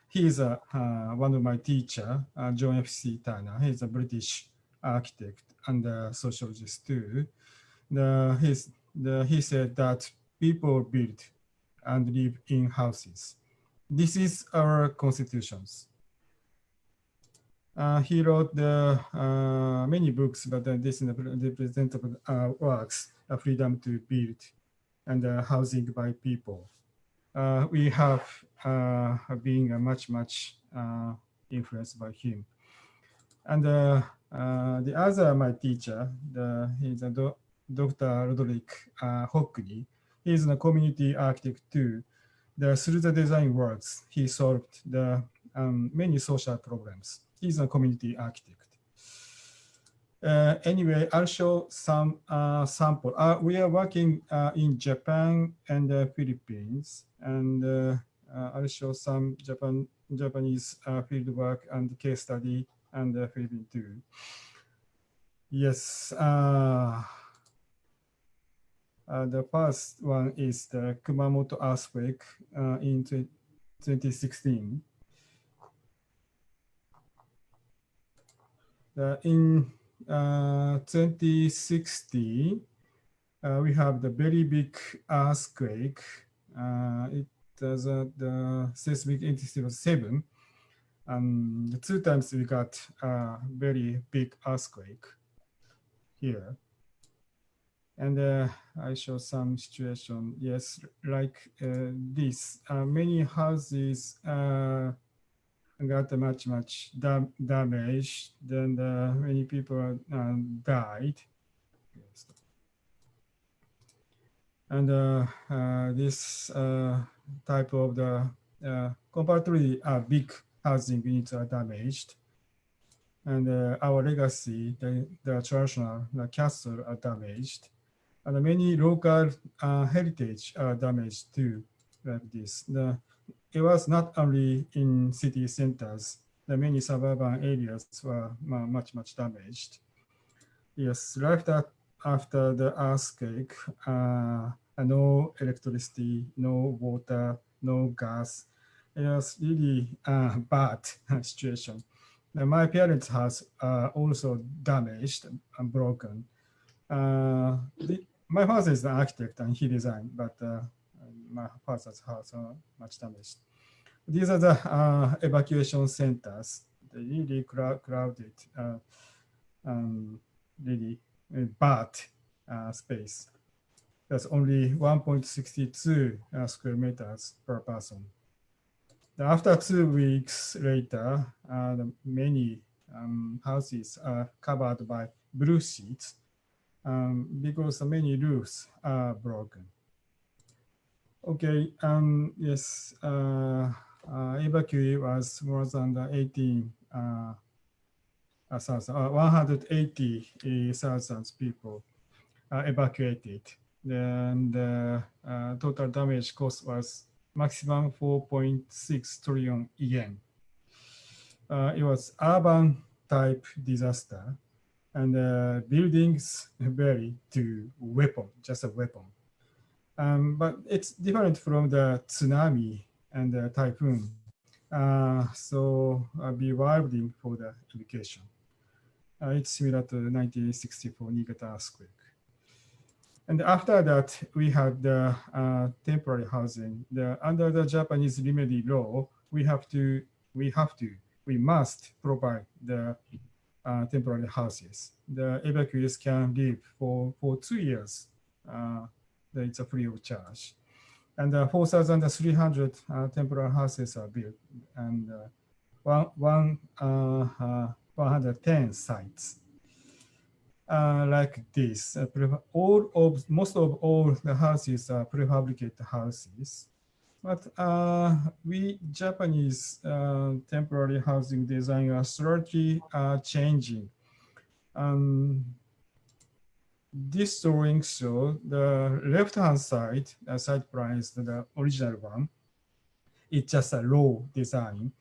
he is one of my teacher, John F.C. Turner. He's a British architect and sociologist too. He said that people build and live in houses. This is our constitutions. He wrote many books, but this is the presentable works, Freedom to Build and Housing by People. We have been much influenced by him. And the other, my teacher, he's a Dr. Roderick Hockley. He's a community architect too. Through the design works, he solved the many social problems. He's a community architect. Anyway, I'll show some sample. We are working in Japan and the Philippines, and I'll show some Japanese field work and case study and the Philippines too. Yes. The first one is the Kumamoto earthquake in 2016. In 2016, we have the very big earthquake. It was the seismic intensity was 7. The 2 times we got a very big earthquake here. And I show some situation. Yes, like this. Many houses got much damage. Then many people died. And this type of the comparatively big housing units are damaged. And our legacy, the traditional castle are damaged. And many local heritage are damaged too, like this. It was not only in city centers. The many suburban areas were much damaged. Yes, right after the earthquake, no electricity, no water, no gas. It was really bad situation. My parents' house also damaged and broken. My father is an architect and he designed, but my father's house much damaged. These are the evacuation centers. They really crowded, really bad space. That's only 1.62 square meters per person. After 2 weeks later, many houses are covered by blue sheets because many roofs are broken. Okay, yes, evacuee was more than 180,000 people evacuated. Then the total damage cost was maximum 4.6 trillion yen. It was urban type disaster, and buildings vary to weapon, just a weapon. But it's different from the tsunami and the typhoon. So be wilding for the education. It's similar to the 1964 Niigata earthquake. And after that, we had the temporary housing. Under the Japanese remedy law, we must provide the temporary houses. The evacuees can live for 2 years. It's a free of charge. And 4,300 temporary houses are built, and 110 sites. Like this, most of all the houses are prefabricated houses. But we Japanese temporary housing design are slowly changing. This drawing shows the left-hand side, the side plan is the original one. It's just a low design.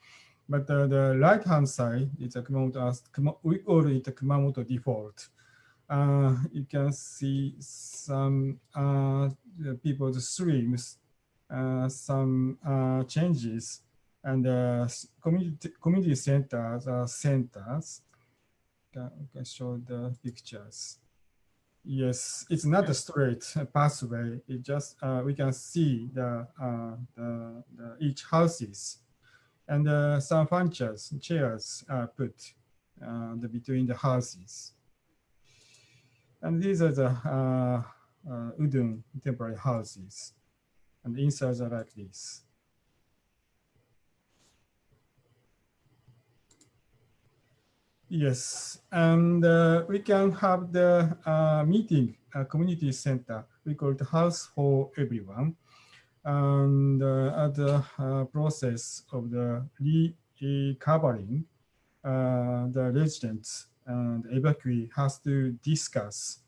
But the right-hand side is a we call it the Kumamoto default. You can see some people's streams, some changes, and community centers are centers. I can show the pictures. Yes, it's not a straight pathway. It just we can see the each houses, and some furnitures, chairs are put between the houses. And these are the udon temporary houses, and the insides are like this. Yes, and we can have the meeting community center. We call it house for everyone. And at the process of the recovering, the residents and evacuee has to discuss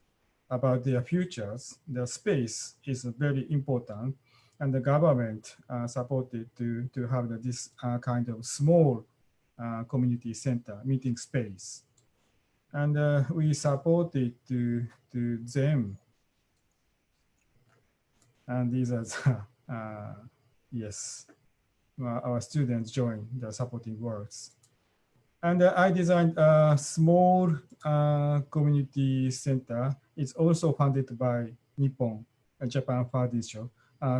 about their futures. The space is very important, and the government supported to have this kind of small community center meeting space, and we supported to them, and these are yes, our students joined the supporting works. And I designed a small community center. It's also funded by Nippon Japan Foundation.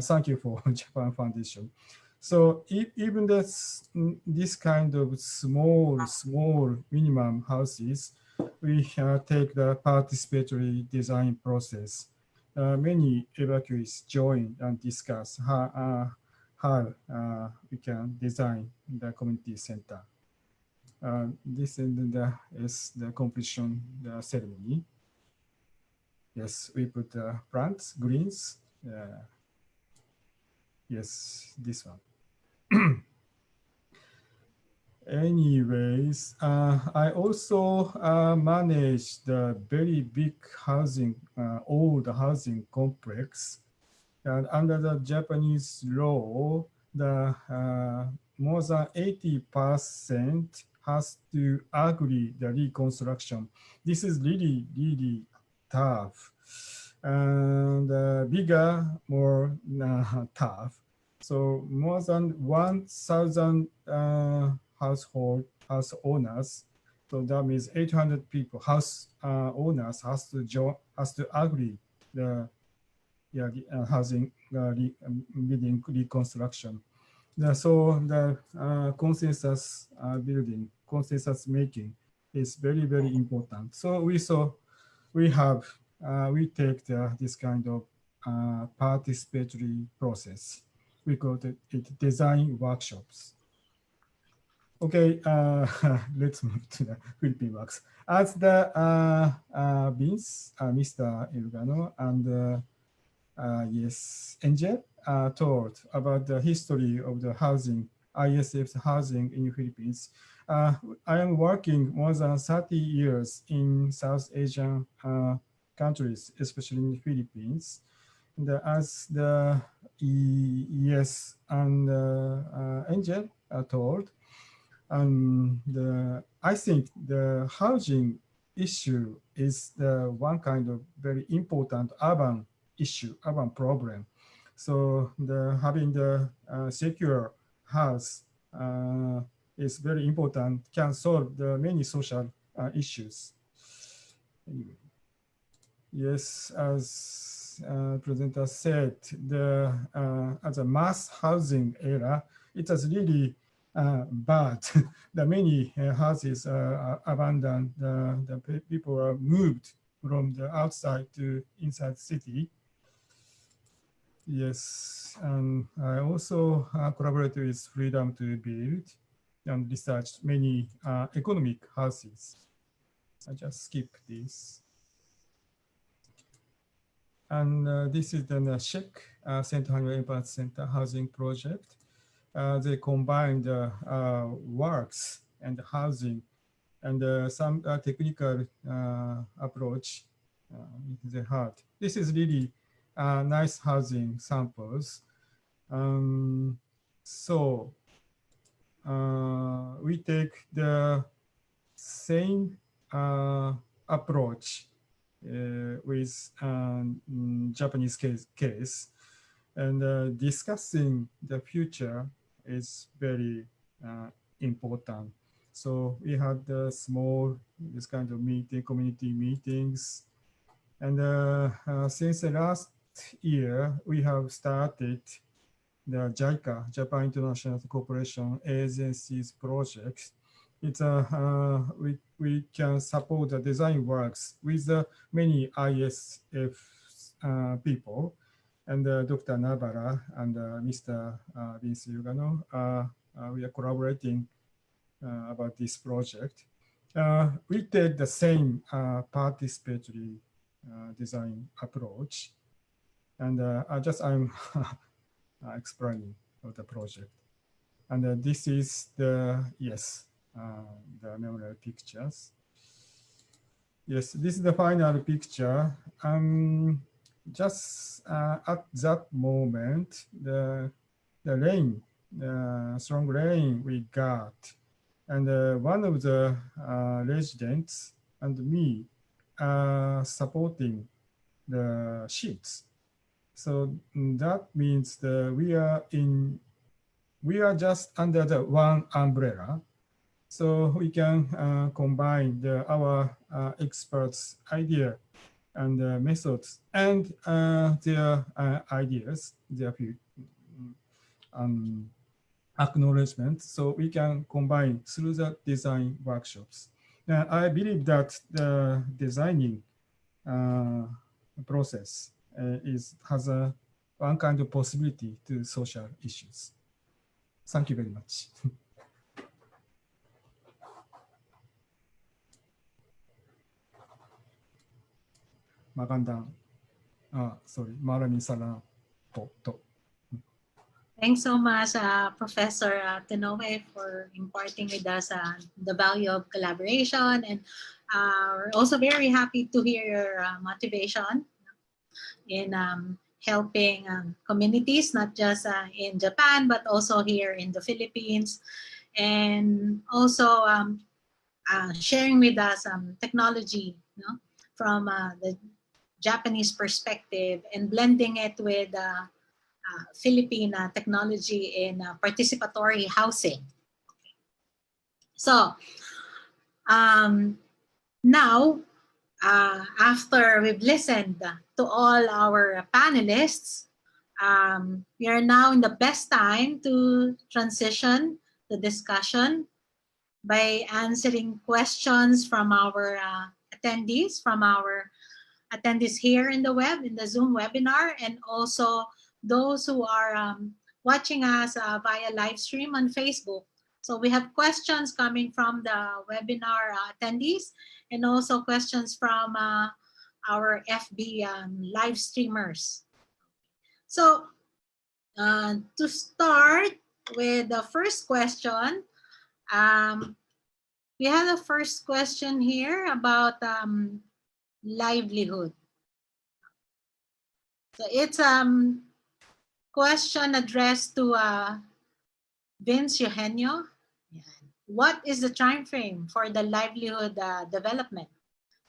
Thank you for Japan Foundation. So even this kind of small minimum houses, we take the participatory design process. Many evacuees join and discuss how we can design the community center. This is the completion ceremony. Yes, we put plants, greens. Yes, this one. Anyways, I also manage the very big housing, old housing complex. And under the Japanese law, the more than 80% has to agree the reconstruction. This is really, really tough. And bigger, more tough. So more than 1,000 house owners. So that means 800 people, house owners has to agree the housing building reconstruction. So the consensus building, consensus making is very, very important. So we take this kind of participatory process. We call it design workshops. Okay, let's move to the Philippine works. As the Vince, Mr. Elgano, and yes, Angel told about the history of the housing, ISF's housing in the Philippines. I am working more than 30 years in South Asian countries, especially in the Philippines. And as the yes and Angel told, I think the housing issue is the one kind of very important urban issue, urban problem. So having the secure house is very important, can solve the many social issues. Anyway. Yes, as presenter said, as a mass housing era, it was really bad. The many houses are abandoned. The people are moved from the outside to inside the city. Yes, and I also collaborate with Freedom to Build and research many economic houses. I just skip this. And this is the Czech Central Impact Center housing project. They combined works and housing and some technical approach they had. This is really nice housing samples. So we take the same approach with Japanese case. And discussing the future is very important. So we had this kind of community meetings. And since the last year, we have started the JICA, Japan International Cooperation Agencies project. It's we can support the design works with many ISF people, and Dr. Nabara and Mr. Vincent Yugano, we are collaborating about this project. We take the same participatory design approach, and I'm explaining of the project. And this is the memorial pictures. Yes, this is the final picture. Just at that moment, the rain, strong rain we got, and one of the residents and me supporting the sheets. So that means we are just under the one umbrella. So we can combine our experts' idea and methods and their ideas, their acknowledgement. So we can combine through the design workshops. Now, I believe that the designing process has one kind of possibility to social issues. Thank you very much. Magandang. Sorry, maraming salamat po. Thanks so much, Professor Ateneo, for imparting with us the value of collaboration. And we're also very happy to hear your motivation in helping communities, not just in Japan, but also here in the Philippines. And also sharing with us technology, from the Japanese perspective and blending it with Philippine technology in participatory housing. So now, after we've listened to all our panelists, we are now in the best time to transition the discussion by answering questions from our attendees, here in the web, in the Zoom webinar, and also those who are watching us via live stream on Facebook. So we have questions coming from the webinar attendees and also questions from our FB live streamers. So to start with the first question, we have the first question here about livelihood. So it's question addressed to Vince Eugenio. What is the time frame for the livelihood development?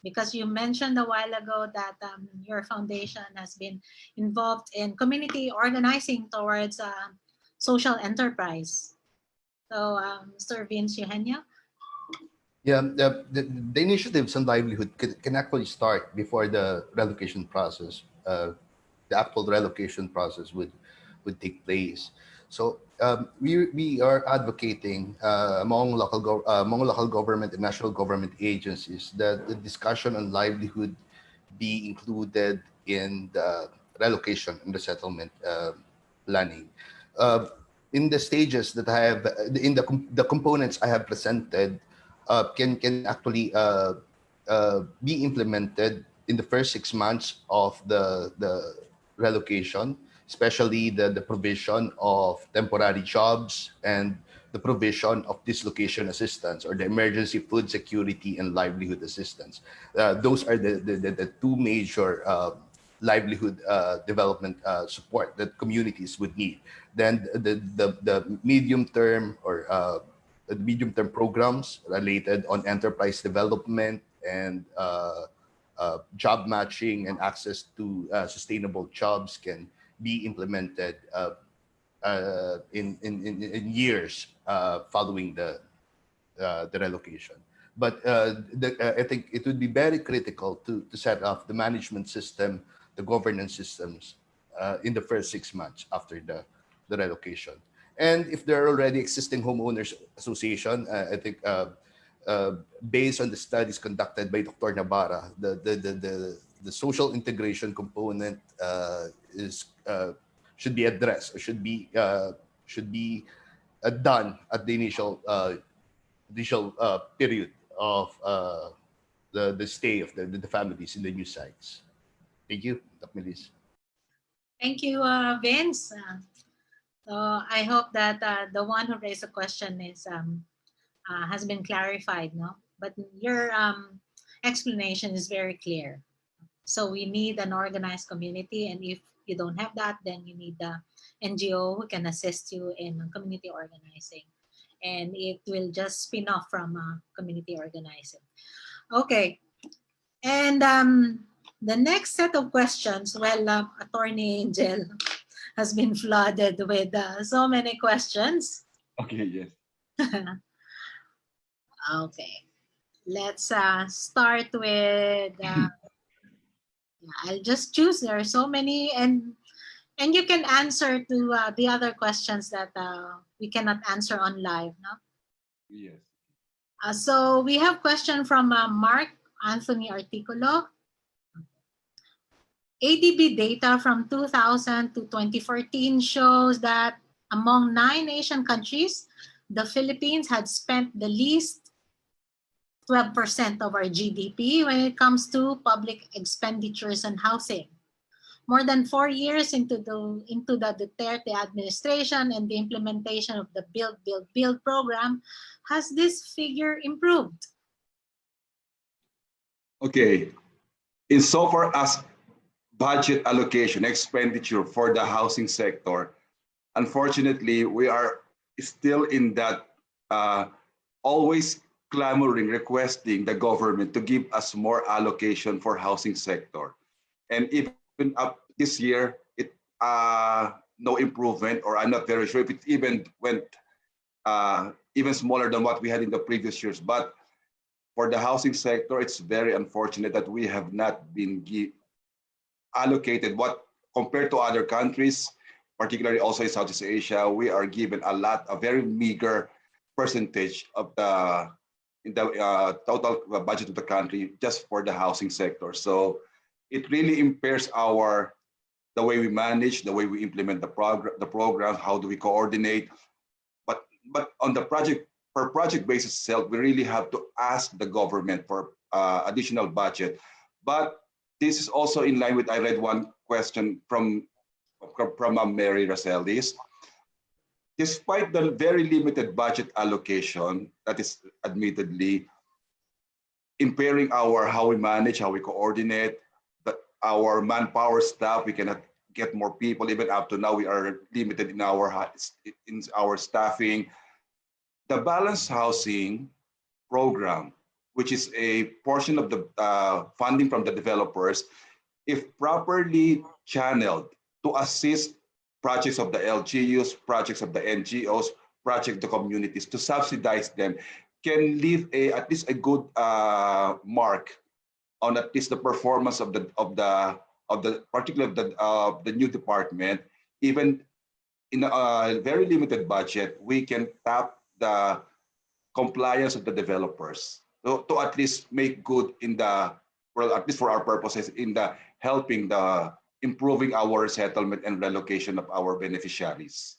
Because you mentioned a while ago that your foundation has been involved in community organizing towards social enterprise. So, Mr. Vince Eugenio. Yeah, the initiatives on livelihood can actually start before the relocation process. The actual relocation process would take place. So we are advocating among local government and national government agencies that the discussion on livelihood be included in the relocation and resettlement planning. In the stages that I have, in the components I have presented, can actually be implemented in the first 6 months of the relocation, especially the provision of temporary jobs and the provision of dislocation assistance or the emergency food security and livelihood assistance. Those are the two major livelihood development support that communities would need. Then the medium term or the medium-term programs related on enterprise development and job matching and access to sustainable jobs can be implemented in years following the relocation. But I think it would be very critical to set up the management system, the governance systems in the first 6 months after the relocation. And if there are already existing homeowners association, I think based on the studies conducted by Dr. Navarra, the social integration component should be addressed or should be done at the initial period of the stay of the families in the new sites. Thank you, Dr. Melis. Thank you, Vince. So I hope that the one who raised the question is has been clarified, no? But your explanation is very clear. So we need an organized community, and if you don't have that, then you need the NGO who can assist you in community organizing, and it will just spin off from community organizing. Okay, and the next set of questions, well, Attorney Angel has been flooded with so many questions. Okay, yes. Okay, let's start with. I'll just choose. There are so many, and you can answer to the other questions that we cannot answer on live. No. Yes. So we have question from Mark Anthony Articulo. ADB data from 2000 to 2014 shows that among 9 Asian countries, the Philippines had spent the least 12% of our GDP when it comes to public expenditures and housing. More than 4 years into the Duterte administration and the implementation of the Build, Build, Build program, has this figure improved? Okay. Insofar as budget allocation expenditure for the housing sector, unfortunately, we are still in that always clamoring, requesting the government to give us more allocation for housing sector. And even up this year, it no improvement, or I'm not very sure if it even went even smaller than what we had in the previous years. But for the housing sector, it's very unfortunate that we have not been allocated what compared to other countries, particularly also in Southeast Asia, we are given a very meager percentage of the in the total budget of the country just for the housing sector. So it really impairs the way we manage, the way we implement the program, how do we coordinate. But on the project basis itself, we really have to ask the government for additional budget. But this is also in line with, I read one question from Mary Racelis. Despite the very limited budget allocation that is admittedly impairing how we manage, how we coordinate, our manpower staff, we cannot get more people. Even up to now, we are limited in our staffing. The balanced housing program, which is a portion of the funding from the developers, if properly channeled to assist projects of the LGUs, projects of the NGOs, projects of the communities, to subsidize them, can leave at least a good mark on at least the performance of the particularly of the new department. Even in a very limited budget, we can tap the compliance of the developers to at least make good in the, well, at least for our purposes, in the helping the improving our settlement and relocation of our beneficiaries.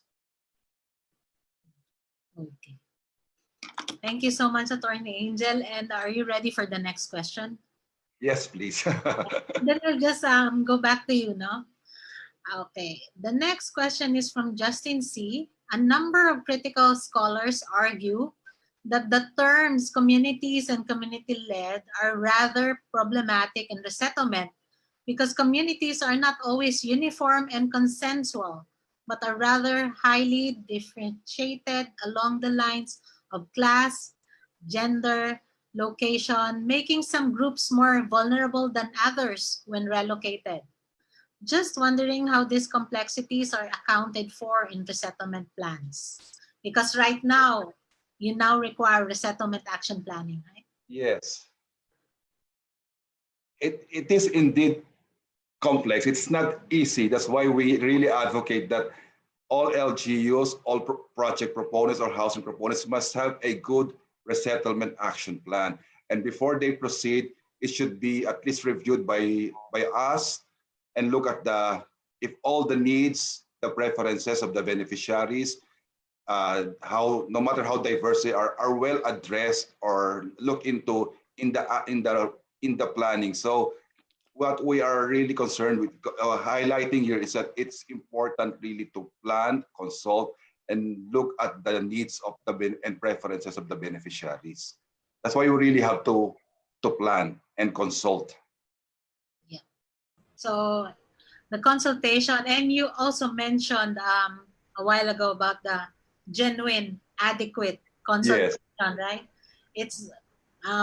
Okay. Thank you so much, Attorney Angel. And are you ready for the next question? Yes, please. Then we'll just go back to you, no? Okay. The next question is from Justin C. A number of critical scholars argue that the terms communities and community-led are rather problematic in resettlement because communities are not always uniform and consensual, but are rather highly differentiated along the lines of class, gender, location, making some groups more vulnerable than others when relocated. Just wondering how these complexities are accounted for in resettlement plans. Because right now, you now require resettlement action planning, right? Yes. It is indeed complex. It's not easy. That's why we really advocate that all LGUs, all project proponents or housing proponents must have a good resettlement action plan. And before they proceed, it should be at least reviewed by us and look at if all the needs, the preferences of the beneficiaries, how no matter how diverse they are well addressed or look into in the planning. So what we are really concerned with highlighting here is that it's important really to plan, consult, and look at the needs of and preferences of the beneficiaries. That's why we really have to plan and consult. Yeah. So the consultation, and you also mentioned a while ago about the genuine, adequate consultation, Yes. right? It's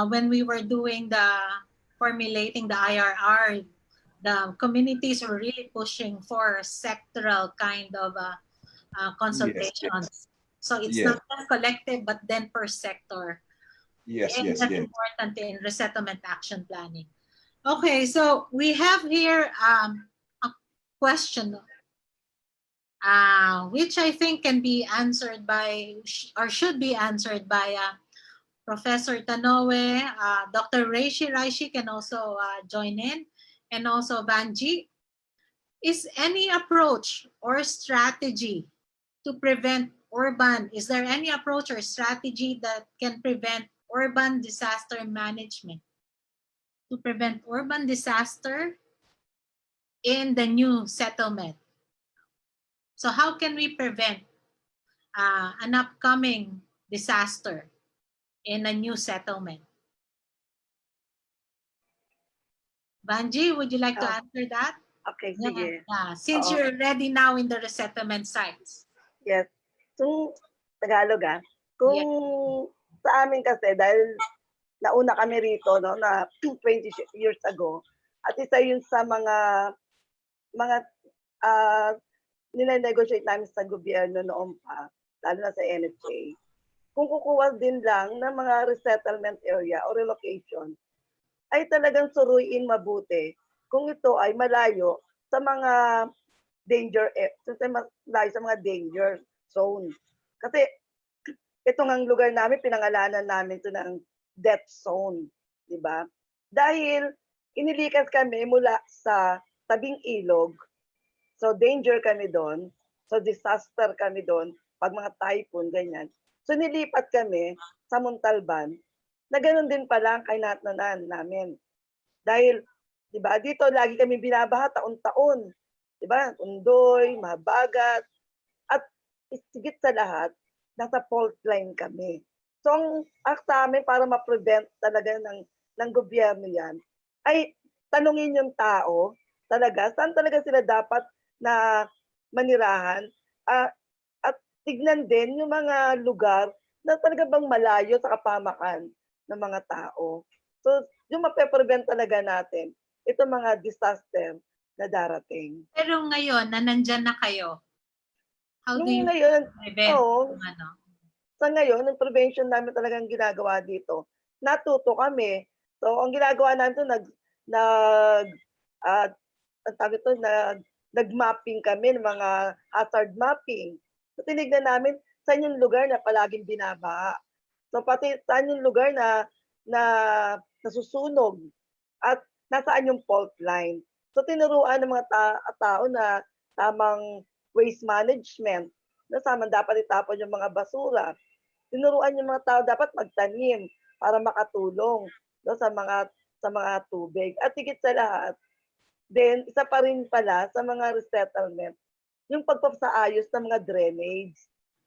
when we were doing formulating the IRR, the communities were really pushing for sectoral kind of Yes. consultations. So it's Yes. not just collective, but then per sector. Yes. And Yes. that's Yes. important in resettlement action planning. Okay, so we have here a question which I think can be answered by, or should be answered by Professor Tanoe. Dr. Raishi can also join in, and also Banji. Is any approach or strategy to prevent is there any approach or strategy that can prevent urban disaster management? To prevent urban disaster in the new settlement. So how can we prevent an upcoming disaster in a new settlement? Banji, would you like to Ah, answer that? okay, Yeah, sige. yeah. Since Oo. you're already now in the resettlement sites. Yes. So, Tagalog Kung Yeah. sa amin kasi, dahil nauna kami rito, no, na 20 years ago, at isa yun sa mga uh, nile-negotiate namin sa gobyerno noon pa, lalo na sa NFA. Kung kukuha din lang ng mga resettlement area o relocation, ay talagang suruin mabuti kung ito ay malayo sa mga malayo sa mga danger zone. Kasi itong ang lugar namin, pinangalanan namin ito ng death zone, di ba? Dahil inilikas kami mula sa tabing ilog, so danger kami doon, so disaster kami doon, pag mga typhoon, ganyan. So nilipat kami sa Montalban, na ganoon din pala ang kainatnanan namin. Dahil, di ba, dito lagi kami binabaha taon-taon. Di ba? Undoy, Mahabagat, at sigit sa lahat, nasa fault line kami. So, ang sa amin para ma-prevent talaga ng gobyerno yan, ay tanungin yung tao talaga, saan talaga sila dapat na manirahan, at tignan din yung mga lugar na talaga bang malayo sa kapamakan ng mga tao. So, yung mape-prevent talaga natin, itong mga disaster na darating. Pero ngayon, na nandyan na kayo, how do you Ngayon, prevent? Sa ngayon, ang prevention namin talagang ginagawa dito, natuto kami. So, ang ginagawa namin nag-mapping kami ng mga hazard mapping. So, tinignan namin saan yung lugar na palaging binabaha. So, pati saan yung lugar na nasusunog at nasaan yung fault line. So, tinuruan ng mga tao na tamang waste management, na dapat itapon yung mga basura. Tinuruan yung mga tao dapat magtanim para makatulong, no, sa mga tubig. At higit sa lahat, then isa pa rin pala sa mga resettlement, yung pagpapaayos ng mga drainage.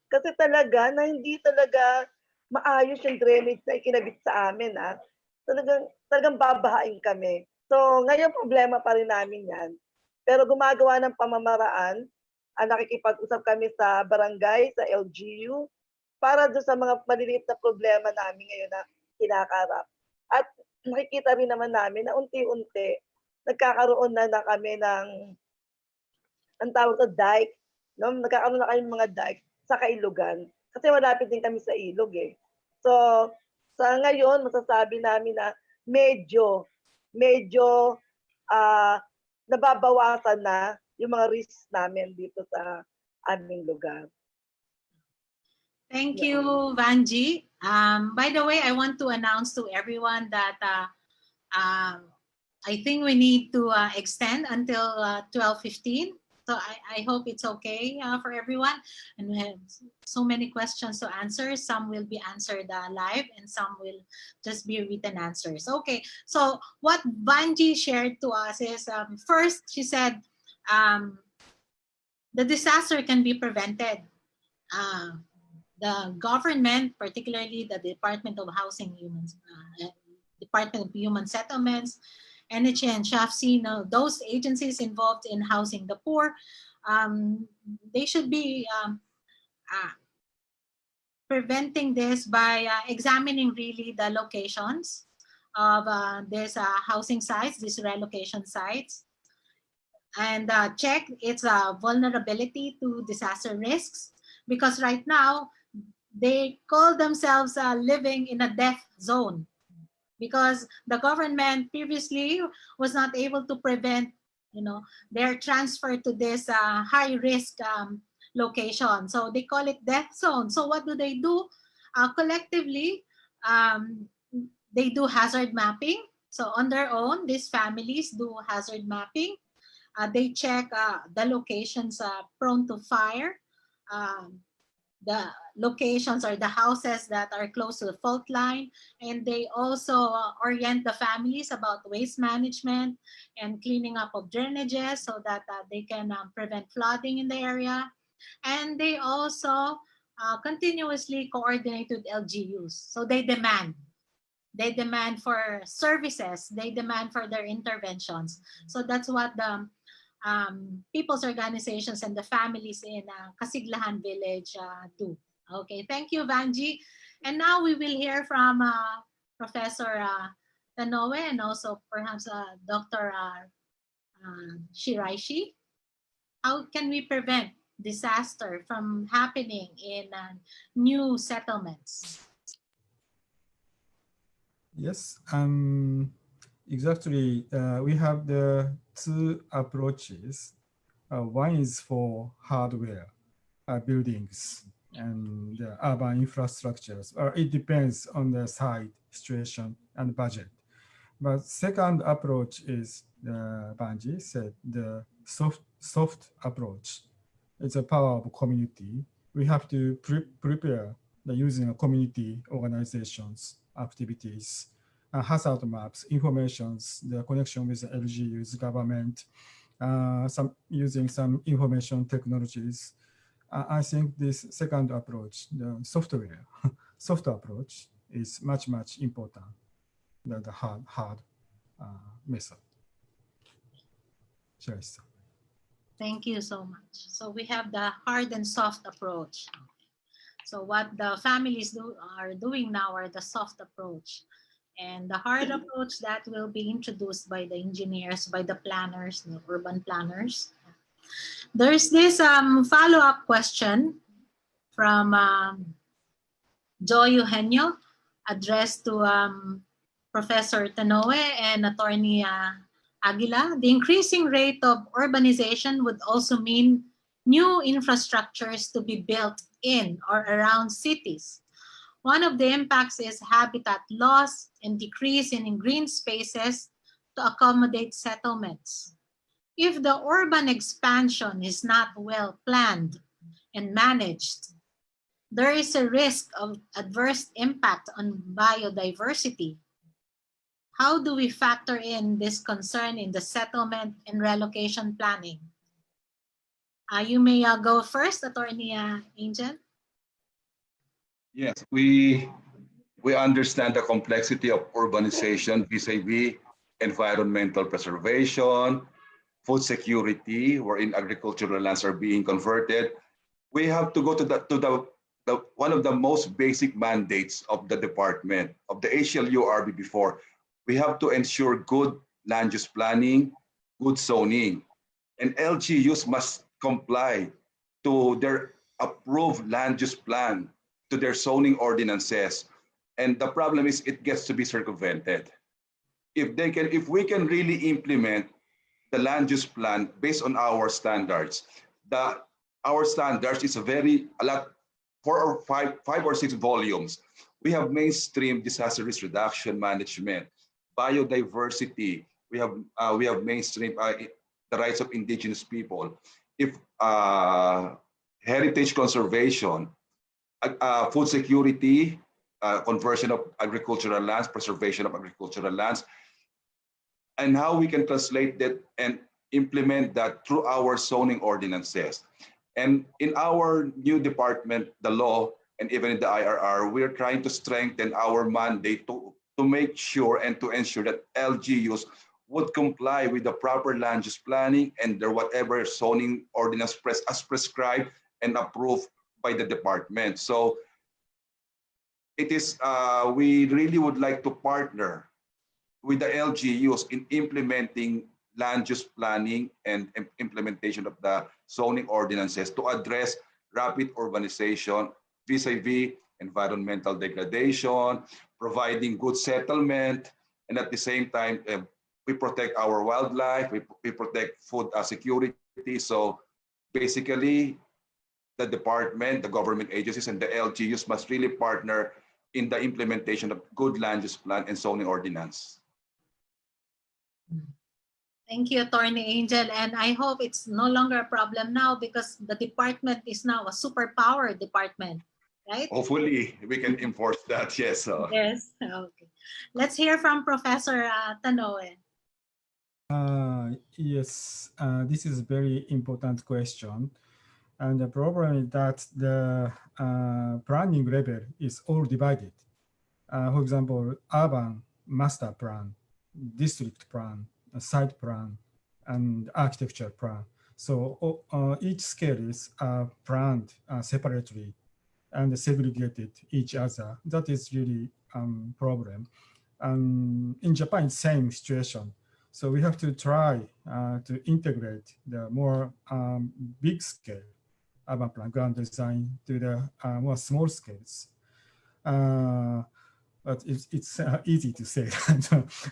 Kasi talaga na hindi talaga maayos yung drainage na ikinabit sa amin. Talagang babahain kami. So ngayon problema pa rin namin yan. Pero gumagawa ng pamamaraan, nakikipag-usap kami sa barangay, sa LGU, para doon sa mga maliliit na problema namin ngayon na kinakarap. At nakikita rin naman namin na unti-unti nagkakaroon na kami ng ang tawag na dike, no? Nagkakaroon na kami ng mga dike sa kailugan. Kasi malapit din kami sa ilog eh. So, sa ngayon, masasabi namin na medyo nababawasan na yung mga risks namin dito sa aming lugar. Thank you, Banji. By the way, I want to announce to everyone that I think we need to extend until 12:15. So I hope it's okay for everyone. And we have so many questions to answer. Some will be answered live and some will just be written answers. Okay, so what Banji shared to us is, first, she said, the disaster can be prevented. The government, particularly the Department of Department of Human Settlements, NHA and SHAFC, those agencies involved in housing the poor, they should be preventing this by examining really the locations of these housing sites, these relocation sites, and check its vulnerability to disaster risks, because right now they call themselves living in a death zone, because the government previously was not able to prevent, their transfer to this high risk location. So they call it death zone. So what do? Collectively, they do hazard mapping. So on their own, these families do hazard mapping. They check the locations prone to fire. the locations or the houses that are close to the fault line, and they also orient the families about waste management and cleaning up of drainages so that they can prevent flooding in the area. And they also continuously coordinate with LGUs. So they demand for services, they demand for their interventions. So that's what the people's organizations and the families in Kasiglahan village do. Okay, thank you, Banji. And now we will hear from Professor Tanoe and also perhaps Dr. Shiraishi. How can we prevent disaster from happening in new settlements? Yes, exactly. We have the two approaches. One is for hardware, buildings, and urban infrastructures. It depends on the site, situation, and budget. But second approach is, Banji said, the soft approach. It's a power of community. We have to prepare the using community organizations, activities, hazard maps, informations, the connection with the LGUs, government, using some information technologies. I think this second approach, the software, software approach, is much important than the hard method. Sure. Thank you so much. So we have the hard and soft approach. So what the families are doing now are the soft approach. And the hard approach that will be introduced by the engineers, by the planners, the urban planners. There's this follow-up question from Joy Eugenio addressed to Professor Tanoe and Attorney Aguilar. The increasing rate of urbanization would also mean new infrastructures to be built in or around cities. One of the impacts is habitat loss and decrease in green spaces to accommodate settlements. If the urban expansion is not well planned and managed, there is a risk of adverse impact on biodiversity. How do we factor in this concern in the settlement and relocation planning? You may go first, Attorney Angel. Yes, we understand the complexity of urbanization vis-a-vis environmental preservation, food security, wherein agricultural lands are being converted. We have to go to the one of the most basic mandates of the department of the ACLU-RB before. We have to ensure good land use planning, good zoning, and LGUs must comply to their approved land use plan, to their zoning ordinances. And the problem is it gets to be circumvented. If we can really implement the land use plan based on our standards, our standards is a lot, 5 or 6 volumes. We have mainstream disaster risk reduction management, biodiversity. We have mainstream the rights of indigenous people. If heritage conservation, food security, conversion of agricultural lands, preservation of agricultural lands, and how we can translate that and implement that through our zoning ordinances. And in our new department, the law, and even in the IRR, we're trying to strengthen our mandate to make sure and to ensure that LGUs would comply with the proper land use planning and their whatever zoning ordinance as prescribed and approved by the department. So it is, we really would like to partner with the LGUs in implementing land use planning and implementation of the zoning ordinances to address rapid urbanization vis-a-vis environmental degradation, providing good settlement, and at the same time, we protect our wildlife, we protect food security. So basically, the department, the government agencies, and the LGUs must really partner in the implementation of good land use plan and zoning ordinance. Thank you, Attorney Angel. And I hope it's no longer a problem now because the department is now a superpower department, right? Hopefully, we can enforce that. Yes. Yes. Okay. Let's hear from Professor Tanoe. Yes, this is a very important question. And the problem is that the planning level is all divided. For example, urban master plan, district plan, site plan, and architecture plan. So each scale is planned separately and segregated each other. That is really problem. In Japan, it's same situation. So we have to try to integrate the more big scale urban plan ground design to the more small scales. But it's easy to say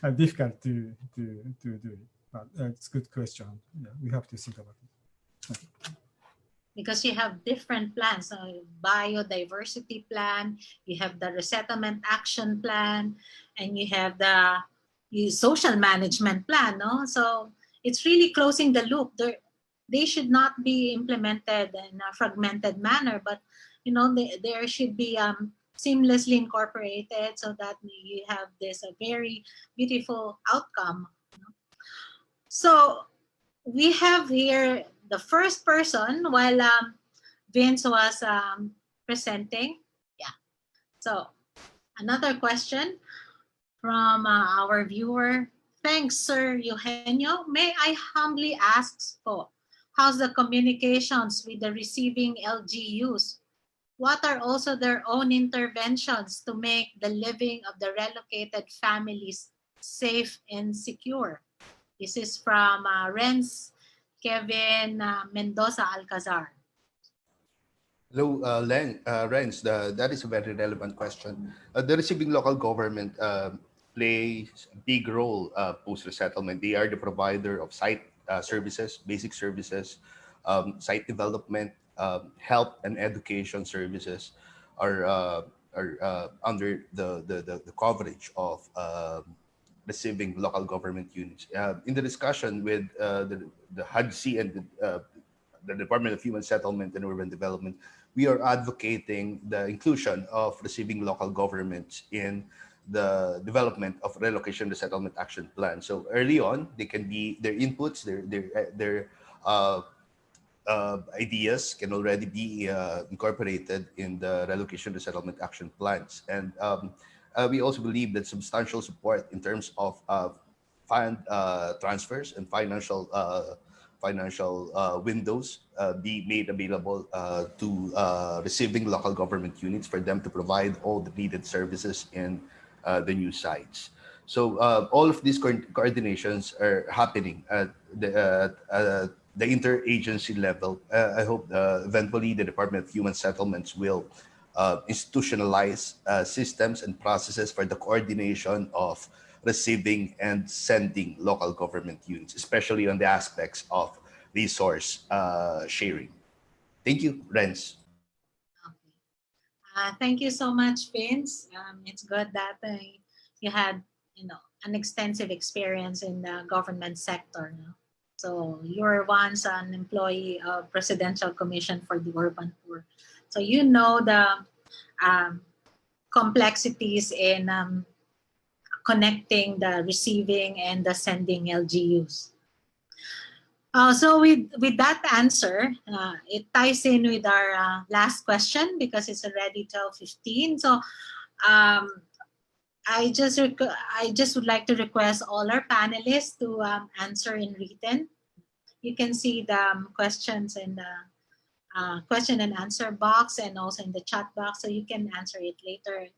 and difficult to do it. But it's a good question. Yeah, we have to think about it. Okay. Because you have different plans, biodiversity plan, you have the resettlement action plan, and you have the social management plan, no? So it's really closing the loop. They should not be implemented in a fragmented manner, but there should be seamlessly incorporated so that you have this a very beautiful outcome. So we have here the first person while Vince was presenting. Yeah. So another question from our viewer. Thanks, Sir Eugenio. May I humbly ask for how's the communications with the receiving LGUs? What are also their own interventions to make the living of the relocated families safe and secure? This is from Renz Kevin Mendoza Alcazar. Hello, Renz, that is a very relevant question. The receiving local government plays a big role post-resettlement. They are the provider of site services, basic services, site development, health and education services are under the coverage of receiving local government units. In the discussion with the HUD-C and the Department of Human Settlement and Urban Development, we are advocating the inclusion of receiving local governments in the development of relocation resettlement action plan. So early on, they can be their inputs, their ideas can already be incorporated in the relocation resettlement action plans. And we also believe that substantial support in terms of fund transfers and financial windows be made available to receiving local government units for them to provide all the needed services in the new sites. So all of these coordinations are happening at the interagency level. I hope eventually the Department of Human Settlements will institutionalize systems and processes for the coordination of receiving and sending local government units, especially on the aspects of resource sharing. Thank you, Renz. Okay. Thank you so much, Vince. It's good that you had, an extensive experience in the government sector. No? So you're once an employee of Presidential Commission for the Urban Poor. So you know the complexities in connecting the receiving and the sending LGUs. So with that answer, it ties in with our last question because it's already 12:15. So I just would like to request all our panelists to answer in written. You can see the questions in the question and answer box and also in the chat box, so you can answer it later.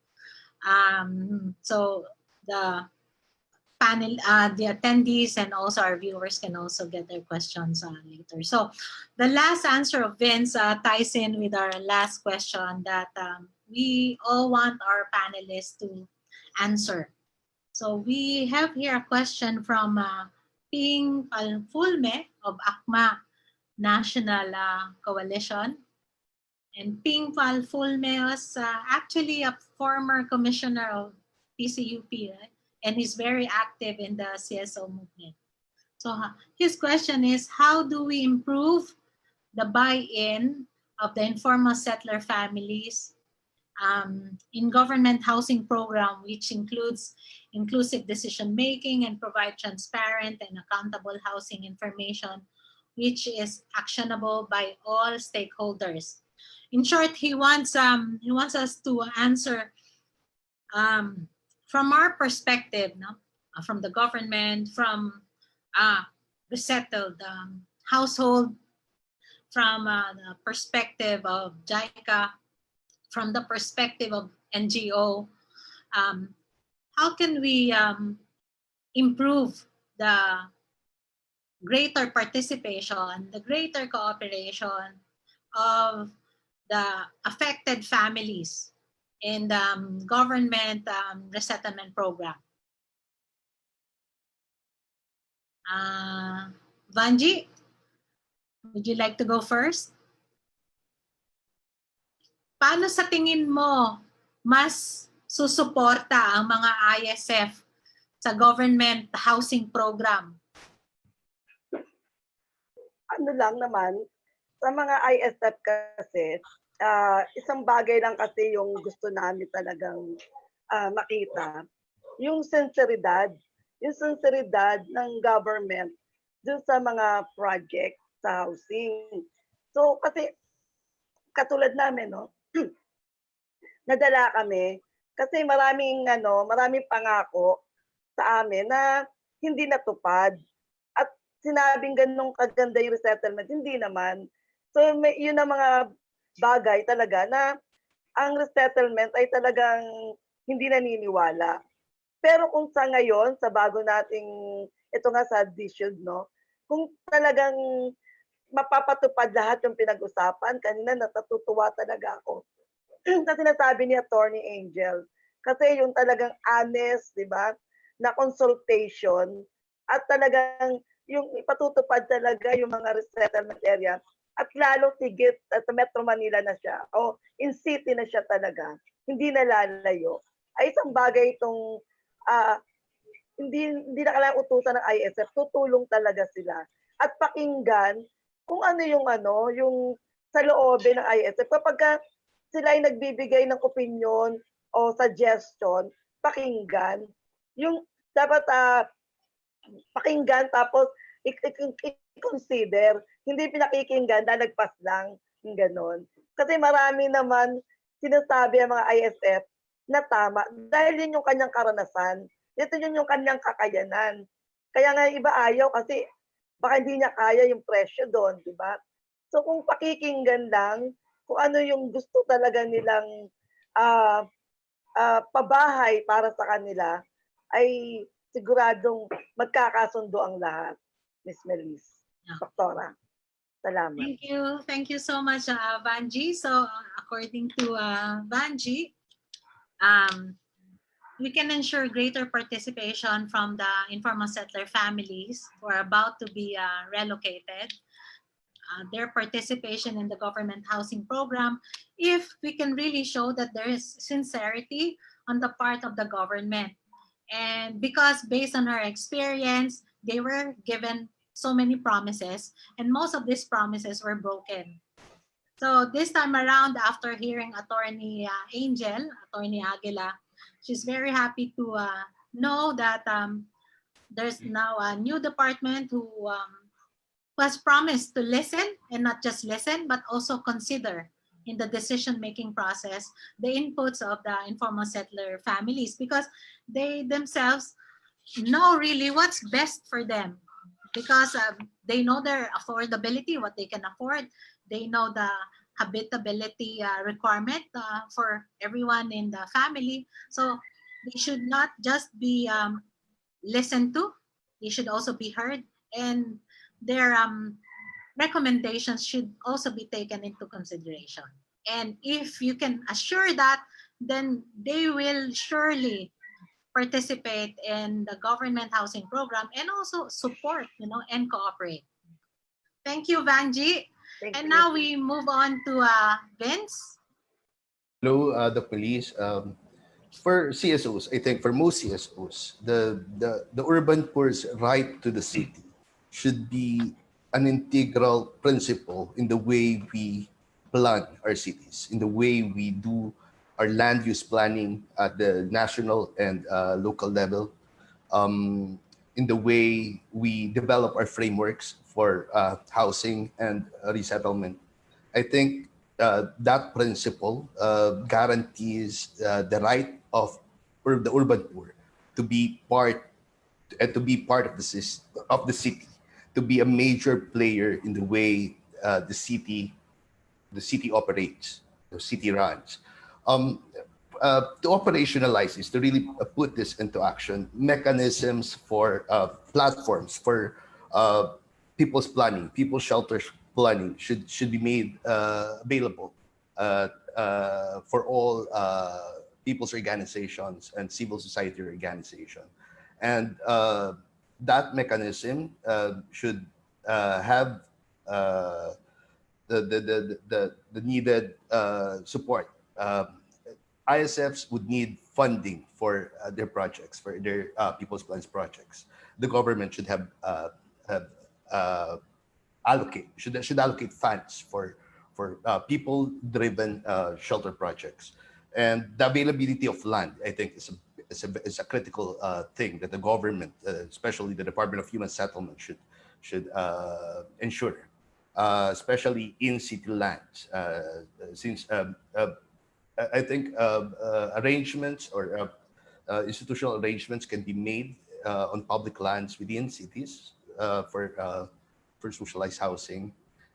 So the panel, the attendees and also our viewers can also get their questions later. So the last answer of Vince ties in with our last question that we all want our panelists to answer. So we have here a question from Ping Palfulme of ACMA National Coalition. And Ping Palfulme was actually a former commissioner of PCUP, right? And he's very active in the CSO movement. So his question is, how do we improve the buy-in of the informal settler families in government housing program, which includes inclusive decision making and provide transparent and accountable housing information, which is actionable by all stakeholders. In short, he wants us to answer from our perspective, no, from the government, from resettled household, from the perspective of JICA, from the perspective of NGO, how can we improve the greater participation, the greater cooperation of the affected families in the government resettlement program? Banji, would you like to go first? Paano sa tingin mo mas susuporta ang mga ISF sa government housing program? Ano lang naman, sa mga ISF kasi, isang bagay lang kasi yung gusto namin talagang makita, yung sinseridad ng government dun sa mga project sa housing. So kasi katulad namin, no, nadala kami kasi maraming pangako sa amin na hindi natupad. At sinabing ganung kaganda yung resettlement, hindi naman. So yun ang mga bagay talaga na ang resettlement ay talagang hindi naniniwala. Pero kung sa ngayon, sa bago nating, ito nga sa D-Shield, no, kung talagang mapapatupad lahat yung pinag-usapan, kanina natutuwa talaga ako. Kasi sinasabi ni Attorney Angel, kasi yung talagang honest, di ba, na consultation, at talagang yung ipatutupad talaga yung mga resettlement area, at lalo tigit at Metro Manila na siya, o in city na siya talaga, hindi na lalayo. Ay isang bagay itong hindi na kailangang utusan ng ISF, tutulong talaga sila. At pakinggan kung ano yung sa loobin ng ISF. Kapag sila ay nagbibigay ng opinion o suggestion, pakinggan. Yung dapat pakinggan tapos i-consider. Hindi pinakikinggan, lalagpas lang. Yung ganon. Kasi marami naman sinasabi ang mga ISF na tama dahil yun yung kanyang karanasan. Ito yun yung kanyang kakayanan. Kaya nga iba ayaw kasi baka hindi niya kaya yung presyo doon, di ba? So kung pakikinggan lang, kung ano yung gusto talaga nilang pabahay para sa kanila, ay siguradong magkakasundo ang lahat, Miss Melis. Doktora. Salamat. Thank you so much, Banji. So according to Banji, we can ensure greater participation from the informal settler families who are about to be relocated, their participation in the government housing program, if we can really show that there is sincerity on the part of the government. And because based on our experience, they were given so many promises, and most of these promises were broken. So this time around, after hearing Attorney Attorney Aguilar, she's very happy to know that there's now a new department who has promised to listen, and not just listen, but also consider in the decision-making process the inputs of the informal settler families, because they themselves know really what's best for them, because they know their affordability, what they can afford. They know the habitability requirement for everyone in the family. So they should not just be listened to, they should also be heard, and their recommendations should also be taken into consideration. And if you can assure that, then they will surely participate in the government housing program and also support, and cooperate. Thank you, Banji. And now we move on to Vince. Hello, the police. For CSOs, I think for most CSOs, the urban poor is right to the city. should be an integral principle in the way we plan our cities, in the way we do our land use planning at the national and local level, in the way we develop our frameworks for housing and resettlement. I think that principle guarantees the right of the urban poor to be part of the city, to be a major player in the way the city operates, the city runs. Um, to operationalize this, to really put this into action, mechanisms for platforms for uh, people's planning, people's shelters planning should be made available for all people's organizations and civil society organization, and that mechanism should have uh, the needed support. ISFs would need funding for their projects, for their people's plans projects. The government should have uh, should allocate funds for people-driven shelter projects, and the availability of land. I think is a critical thing that the government, especially the Department of Human Settlement, should ensure, especially in city lands, since I think arrangements or institutional arrangements can be made on public lands within cities for socialized housing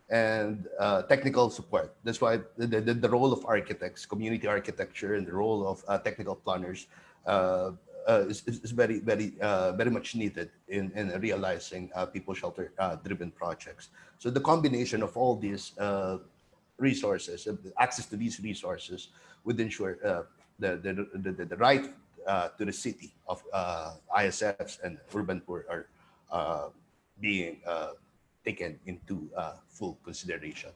and technical support. That's why the role of architects, community architecture, and the role of technical planners is very much needed in realizing people shelter driven projects. So the combination of all these resources, access to these resources, would ensure the right to the city of ISFs and urban poor are being taken into full consideration.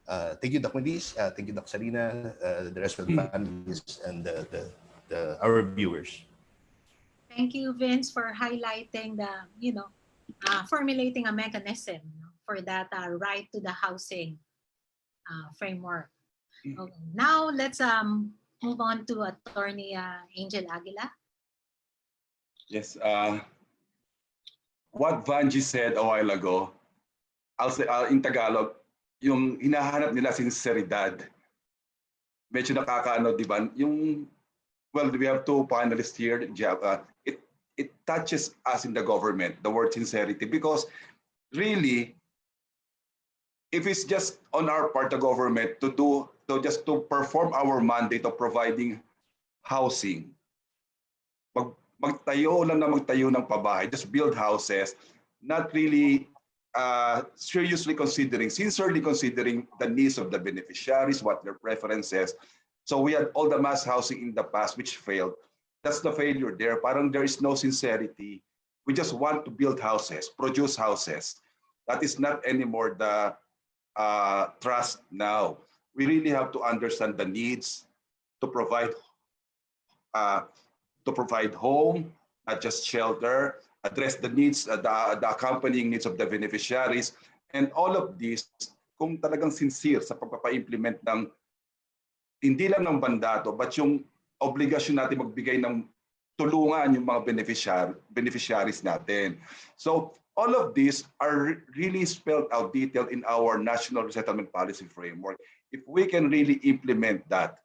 Thank you, Doc Medis. Thank you, Doc Sarina, the rest of the families, and our viewers. Thank you, Vince, for highlighting formulating a mechanism for that right to the housing framework. Okay. Now let's move on to Attorney Angel Aguila. Yes. What Banji said a while ago, I'll say in Tagalog, yung hinahanap nila sinseridad. Medyo nakakaano, di ba? Well, we have two panelists here. It touches us in the government, the word sincerity, because really, if it's just on our part, the government, to perform our mandate of providing housing, magtayo lang na magtayo ng pabahay, just build houses, not really sincerely considering the needs of the beneficiaries, what their preferences. So we had all the mass housing in the past which failed. That's the failure there. Parang there is no sincerity. We just want to build houses, produce houses. That is not anymore the trust now. We really have to understand the needs to provide home, not just shelter, address the needs, the accompanying needs of the beneficiaries, and all of this, kung talagang sincere sa pagpapa-implement ng, hindi lang ng mandato, but yung obligasyon natin magbigay ng tulungan yung mga beneficiaries natin. So all of these are really spelled out, detailed in our National Resettlement Policy Framework. If we can really implement that,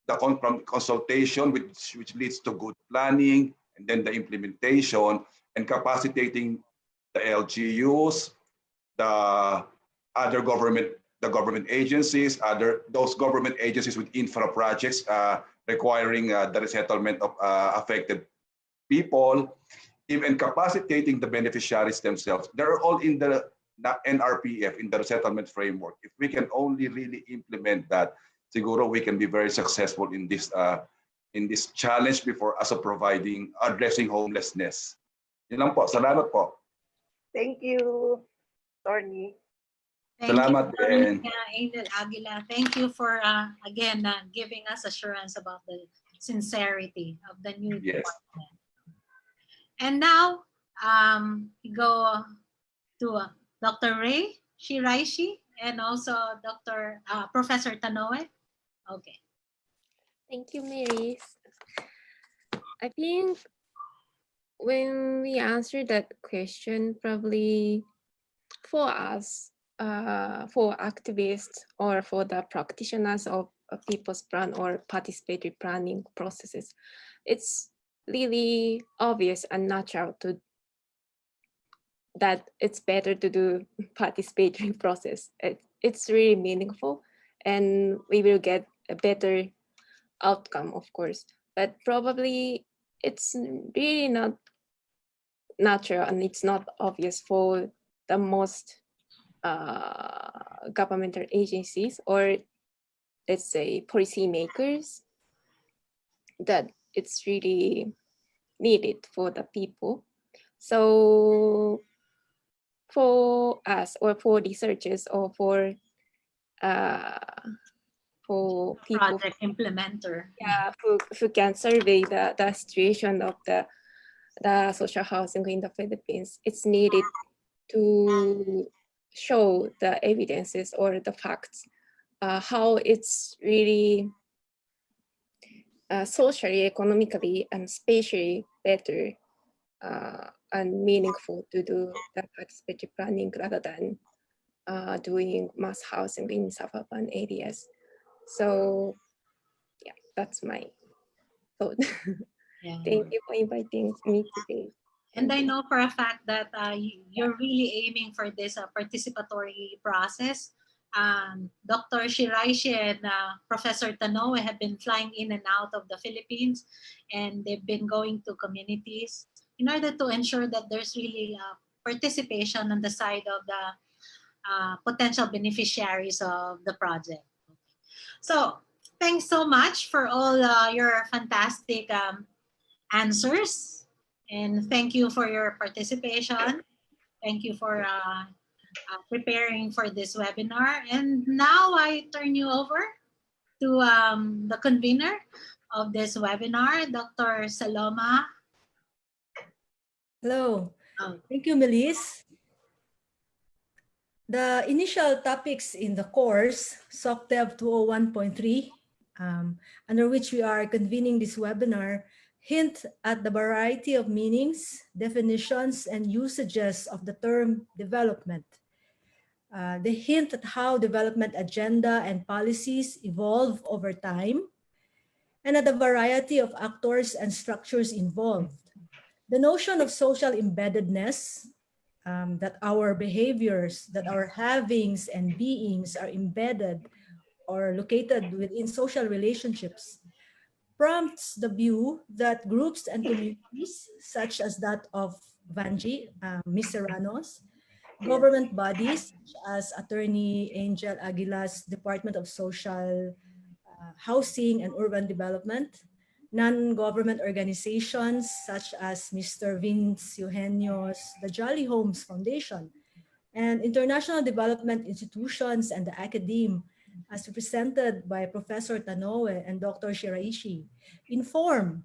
from consultation, which leads to good planning, and then the implementation and capacitating the LGUs, the government agencies, those government agencies with infra projects requiring the resettlement of affected people, even capacitating the beneficiaries themselves. They're all in the NRPF, in the resettlement framework. If we can only really implement that, siguro we can be very successful in this challenge before us of addressing homelessness. Yun lang po. Salamat po. Thank you, Attorney. Salamat din. Angel Aguila. Thank you for again giving us assurance about the sincerity of the new department. And now we go to Dr. Ray Shiraishi and also Dr. Professor Tanoe. Okay. Thank you, Mary. I think when we answer that question, probably for us, for activists or for the practitioners of people's plan or participatory planning processes, it's really obvious and natural to that it's better to do participatory process. It's really meaningful and we will get a better outcome, of course, but probably it's really not natural and it's not obvious for the most governmental agencies or let's say policymakers that it's really needed for the people. So for us or for researchers or for people Project implementer. yeah, who can survey the situation of the social housing in the Philippines, it's needed to show the evidences or the facts, how it's really socially, economically, and spatially better and meaningful to do the participatory planning rather than doing mass housing in suburban areas. So yeah, that's my thought. Yeah. Thank you for inviting me today. And I know for a fact that you're really aiming for this participatory process. Dr. Shiraishi and Professor Tanoe have been flying in and out of the Philippines, and they've been going to communities in order to ensure that there's really participation on the side of the potential beneficiaries of the project. So thanks so much for all your fantastic answers. And thank you for your participation. Thank you for preparing for this webinar. And now I turn you over to the convener of this webinar, Dr. Saloma. Hello. Oh. Thank you, Melisse. The initial topics in the course, SOCDEV 201.3, under which we are convening this webinar, hint at the variety of meanings, definitions, and usages of the term development. They hint at how development agenda and policies evolve over time, and at the variety of actors and structures involved. The notion of social embeddedness, that our behaviors, that our havings and beings are embedded or located within social relationships, prompts the view that groups and communities, such as that of Banji, Ms. Serrano's, government bodies, such as Attorney Angel Aguilar's Department of Social Housing and Urban Development, non-government organizations such as Mr. Vince Eugenio's The Jolly Homes Foundation, and international development institutions and the Academe, as represented by Professor Tanoe and Dr. Shiraishi, inform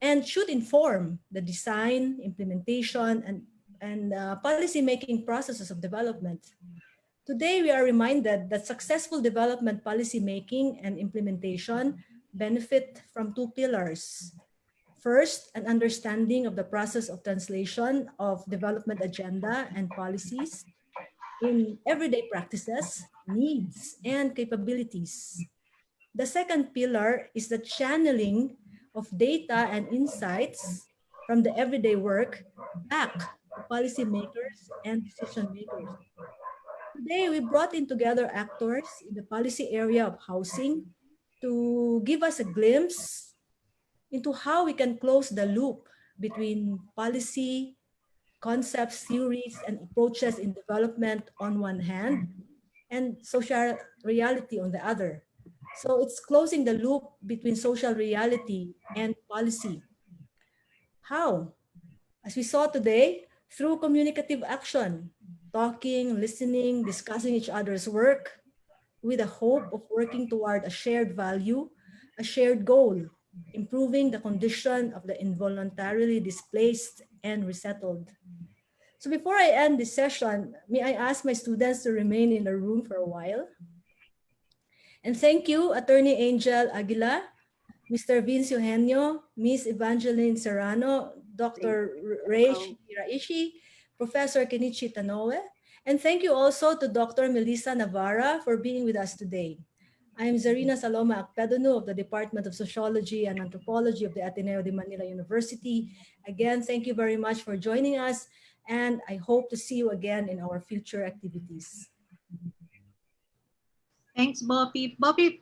and should inform the design, implementation, and policy-making processes of development. Today, we are reminded that successful development policy making and implementation benefit from two pillars. First, an understanding of the process of translation of development agenda and policies in everyday practices, needs, and capabilities. The second pillar is the channeling of data and insights from the everyday work back to policymakers and decision makers. Today, we brought in together actors in the policy area of housing to give us a glimpse into how we can close the loop between policy, concepts, theories, and approaches in development on one hand, and social reality on the other. So it's closing the loop between social reality and policy. How? As we saw today, through communicative action, talking, listening, discussing each other's work with the hope of working toward a shared value, a shared goal, improving the condition of the involuntarily displaced and resettled. So before I end this session, may I ask my students to remain in the room for a while? And thank you, Attorney Angel Aguilar, Mr. Vince Eugenio, Ms. Evangeline Serrano, Dr. Reish Hiraishi, Professor Kenichi Tanoe, and thank you also to Dr. Melissa Navarra for being with us today. I am Zarina Saloma Akpedonu of the Department of Sociology and Anthropology of the Ateneo de Manila University. Again, thank you very much for joining us, and I hope to see you again in our future activities. Thanks, Boppy. Boppy,